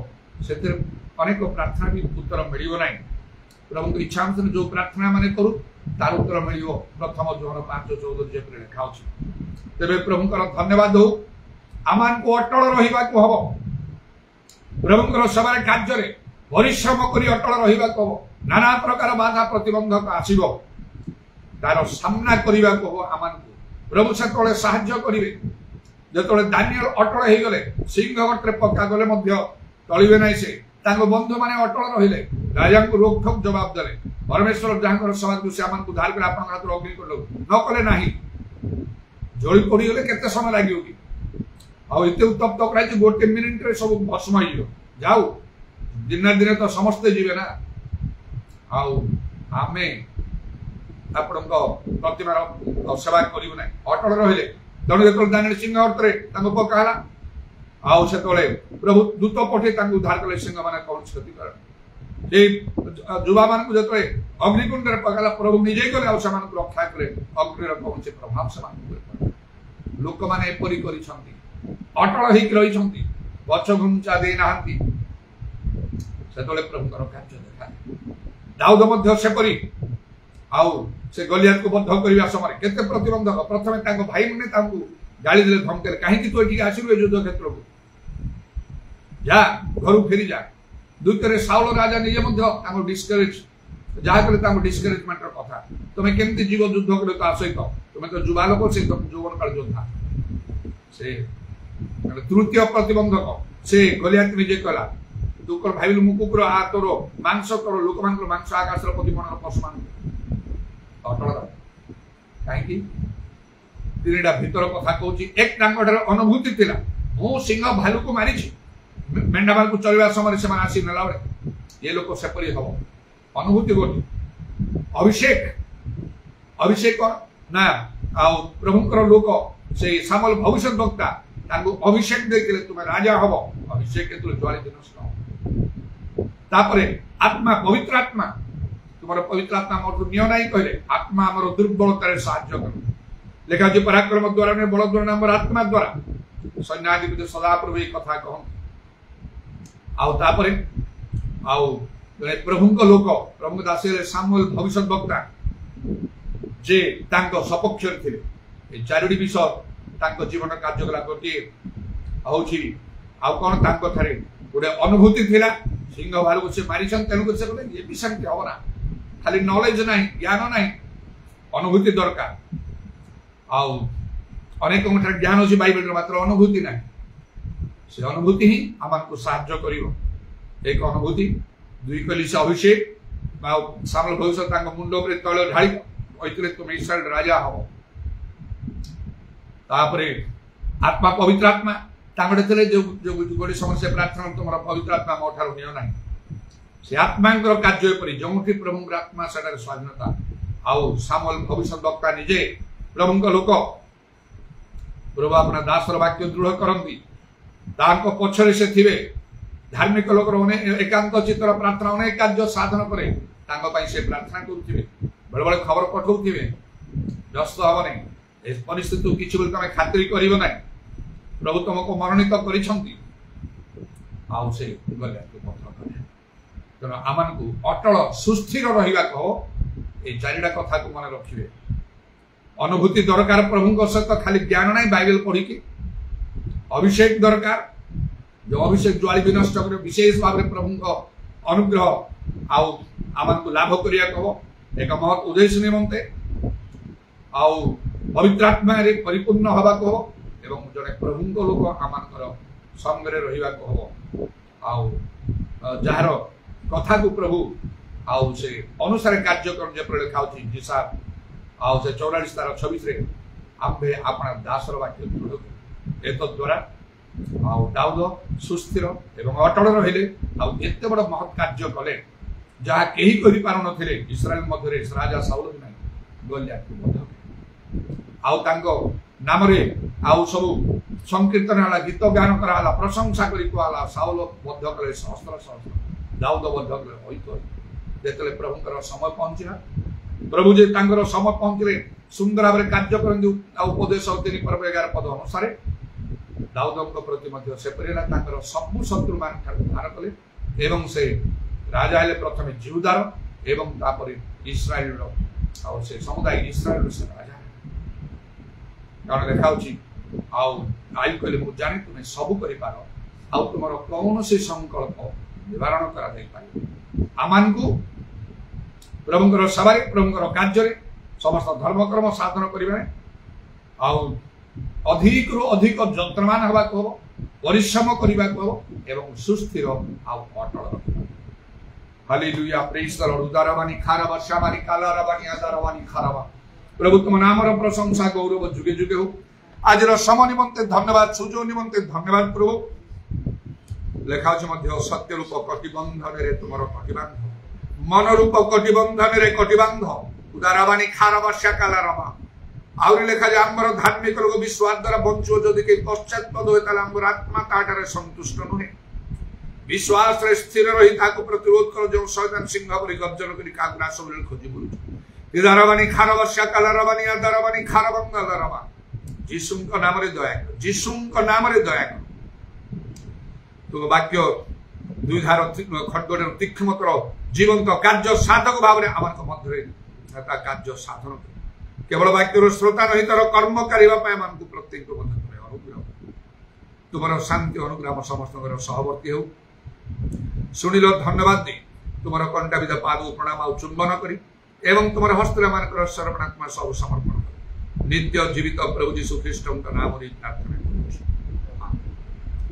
से अनेक प्रार्थना भी उत्तर मिल ना प्रभु इच्छा अनुसार जो प्रार्थना माने करू तार उत्तर मिल प्रथम जोहन 5:14 लिखा तेरे प्रभुकर धन्यवाद हो आमान को अटल रहिबा को हबो प्रभुंकर सभारे कार्य परिश्रम करी अटल रहिबा को हबो नाना प्रकार बाधा प्रतिबंधक आसीबो तार सामना करिबा को हबो आमान को प्रभु से तळे सहाय्य करिवे जतळे दानियल अटल हे गले सिंह गटरे पक्का गले मध्य तळिबे नै से ताको बंधु माने अटल रहिले राजा को रोक ठोक जवाब देले परमेश्वर जहांकर समाज को से आमान को धार कर आपन हाथ अग्नि करलो न कले नाही जोड़ी पड़ी गले केते समय लागियो कि आ एते उत्तप्त कराई जे गोटे मिनिट रे सब भस्म होई जाऊ दिन दिन तो समस्त जीवे ना आउ आमे आपणको प्रतिमार सेवा करियो ना अटल रहिले तणे जेतल दानियल सिंह गटरे ताको पकाला आउ से तळे प्रभु दूत पठे ताको उद्धार कले सिंह माने कौन क्षति कर जे जुवा मान को जतले अग्निकुंड रे पकाला प्रभु निजे गले आउ समान को रक्षा करे अग्नि रे कौन से प्रभाव समान को लोक माने एपरि करिसंती अटल हिक रहिसंती पछ घुंचा दे नाहंती सेतले प्रभुकर कार्य देखा दाऊद मध्य सेपरि आउ से गलियात को बद्ध करिवा समय केते प्रतिबंधक प्रथमे ताको भाई मने ताको गाली देले धमकेले काहे कि तू एठी आसिलु युद्ध क्षेत्र को जा घर फेरी जा दुतरे साउल राजा निजे मध्य ताको डिस्करेज जा करे ताको डिस्करेजमेंट र कथा तमे केमति जीव युद्ध करे तो आसैत तमे तो जुवा लोक से तो जीवन काल योद्धा से तृतीय प्रतिबंधक से गलियात निजे कला तू कर भाबिलु मु कुकुर आ तोर मांस तोर लोक मानकर मांस आकाश र प्रतिमान पशुमान अटल काहे कि तीनटा भीतर कथा कहूची एक टांगटर अनुभूति थिला मु सिंह भालू को मारी छी मेंढा बाल को चलवा समय से आसी नेला बळे ये लोक सेपरी हबो अनुभूति गोटी अभिषेक ना आ प्रभुंकर लोक से सामल भविष्य वक्ता तांको अभिषेक देथिले तुमे राजा हबो अभिषेक के तु ज्वाली दिनस तापरे आत्मा पवित्र आत्मा तुम्हारा पवित्र आत्मा मोर नियो नाही कहले आत्मा हमर दुर्बलता रे सहाय्य कर लेखा जे पराक्रम द्वारा ने बल द्वारा हमर आत्मा द्वारा सैन्याधिपति सदा प्रभु ए कथा कहन आउ तापरे आउ जने प्रभुंक लोक प्रभु दासरे सामुएल भविष्य वक्ता जे तांको सपक्ष थिले ए चारोडी विषय तांको जीवन कार्यकला गोटी आउची आउ कोन तांको थारे गोटे अनुभूति थिला सिंह भालू से मारिछन तेनु को से बोले ये भी शांति होना खाली नॉलेज नहीं ज्ञान नहीं अनुभूति दरकार आउ अनेक ठार ज्ञान अछि बाइबल रे मात्र अनुभूति नहीं से अनुभूति ही आमान को सहाय्य करिवो एक अनुभूति दुई कली से अभिषेक सामल भविष्य तांको मुंडो पर तळे ढाळी ओइतले तुम इस्राएल राजा हबो तापरे आत्मा पवित्र आत्मा तांगडे तले जो गोडी समस्या प्रार्थना तुमरा पवित्र आत्मा मोठार नियो नाही से आत्मांकर कार्य परि जोंठी प्रभुंकर आत्मा सदार स्वाधीनता आउ सामल भविष्य वक्ता निजे प्रभुंक लोक प्रभु अपना दासर वाक्य दृढ़ करंती तांको पछरे से थिबे धार्मिक लोक रोने एकांत चित्तर प्रार्थना अनेक कार्य साधन करे तांको पई से प्रार्थना करूथिबे बळे बळे खबर पठौथिबे व्यस्त हबने ए परिस्थिति किछि बोल तमे खातिरी करिवो नै प्रभु तुमको मनोनीत करिसंती आउ से गले को पत्र करे तेना आमान को अटल सुस्थिर रहिबा को ए चारिडा कथा को मन रखिबे अनुभूति दरकार प्रभुंक सहित खाली ज्ञान नहीं बाइबल पढ़ी के अभिषेक दरकार जो अभिषेक ज्वाली विनष्ट करे विशेष भाव में प्रभुंक अनुग्रह आउ आमान को लाभ करिया कहो एक महत उद्देश्य निमंते आउ पवित्र आत्मा रे परिपूर्ण हवा को एवं जने प्रभुंक लोक आमानकर संगरे रहिबा को हो आउ जहार कथा को प्रभु आउ से अनुसार कार्य कर जे प्रले खाउची जिसा आउ से 44:26 रे आम्बे अपना दासर वाक्य दृढ़ एत द्वारा आउ दाऊद सुस्थिर एवं अटल रहिले आउ एते बड़ महत् कार्य कले जहा केही करि पारु नथिले इस्राएल मध्य रे राजा साउल नै गलियात को बध आउ तांको नाम रे आउ सब संकीर्तन हला गीत गान कराला प्रशंसा करी कोला साउल बद्ध करे सहस्त्र सहस्त्र दाऊद बद्ध करे होइतो देखले प्रभुकर समय पहुंचिना प्रभु जे तांकर समय पहुंचले सुंदर भाबरे कार्य करंदु आ उपदेश 3 पर्व 11 पद अनुसार दाऊदक प्रति मध्य से परिला तांकर सब शत्रु मान उद्धार कले एवं से राजा हेले प्रथमे जिहुदार एवं तापरे इस्राएल रो आ से समुदाय इस्राएल से राजा कारण देखाउची आई कहले मु जाने तुम सब करि पारो आउ तुमर कौन से संकल्प निवारण करा जाई पारे आमान को प्रभुंकर सवारी प्रभुंकर कार्य समस्त धर्मकर्म साधन करिबे आउ अधिक रु अधिक यंत्रमान हवा को परिश्रम करबा को एवं सुस्थिर आउ अटल रखबा हालेलुया प्रेज द लॉर्ड उदारवानी खाराबा श्यामानी कालाराबानी आदारवानी खाराबा प्रभु तुम नामर प्रशंसा गौरव जुगे जुगे हो आज सम निमंते धन्यवाद सुजो निमंते धन्यवाद प्रभु लेखा मध्य सत्य रूप कटिबंधन रे तुमर कटिबंध मन रूप कटिबंधन रे कटिबंध उदारवानी खाराबा श्याकालाराबा आउरी लेखा जे आमर धार्मिक लोक विश्वास द्वारा बंचो जदि के पश्चात्पद होय ताले आमर आत्मा ताटारे संतुष्ट नुहे विश्वास रे स्थिर रही ताको प्रतिरोध कर जो शैतान सिंह परि गर्जन करी का ग्रास सबले खोजी बुलु इदारवानी खाराबा श्याकालाराबानी आदारवानी खाराबंगालाराबा जीसुଙ୍କ नामरे दया कर जीसुଙ୍କ नामरे दया कर तो वाक्य दुई धार खड्गरे तीक्ष्ण कर जीवंत कार्य साधक भाव रे आमक मध्य ता कार्य साधन केवल वाक्यर श्रोता नहीं तर कर्म करने मान प्रत्येक अनुग्रह तुम शांति अनुग्रह समस्त सहवर्ती हो शुणिल धन्यवाद दे तुम कंटाविद पाद प्रणाम आ चुंबन करी एवं तुम हस्तर मान सर्वणात्मा सब समर्पण कर नित्य जीवित प्रभु जीशु ख्रीष्ट नाम प्रार्थना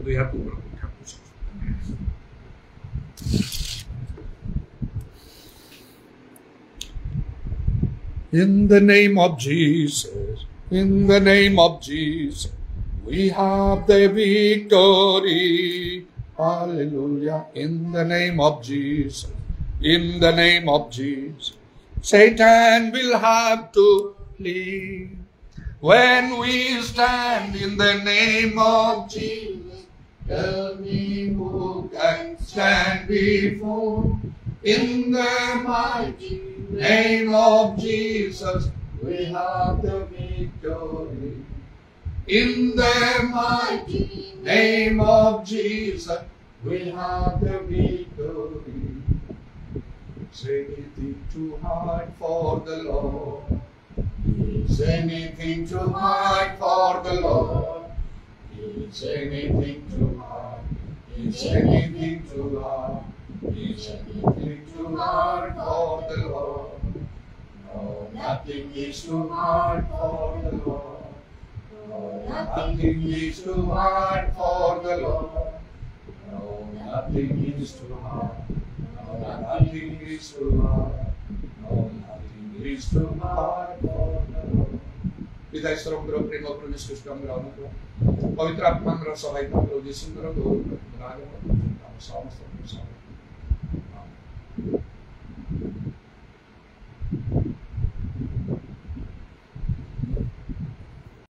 दुई हाथ ऊपर In the name of Jesus, in the name of Jesus, we have the victory. Hallelujah. In the name of Jesus, in the name of Jesus, Satan will have to flee. When we stand in the name of Jesus, tell me who can stand before. In the mighty name of Jesus, we have the victory. In the mighty name of Jesus, we have the victory. Is anything too hard for the Lord? Is anything too hard for the Lord? Is anything too hard? Is anything too hard? Is anything too hard for the Lord? No, nothing is too hard for the Lord. No, nothing is too hard for the Lord. No, nothing is too hard. No, nothing is too hard. No, nothing is too hard for the Lord. पिता ईश्वर प्रेम प्रभु श्रेष्ठ अनुग्रह पवित्र आत्मा सहायता प्रभु जीशुଙ୍କର गौरव समस्त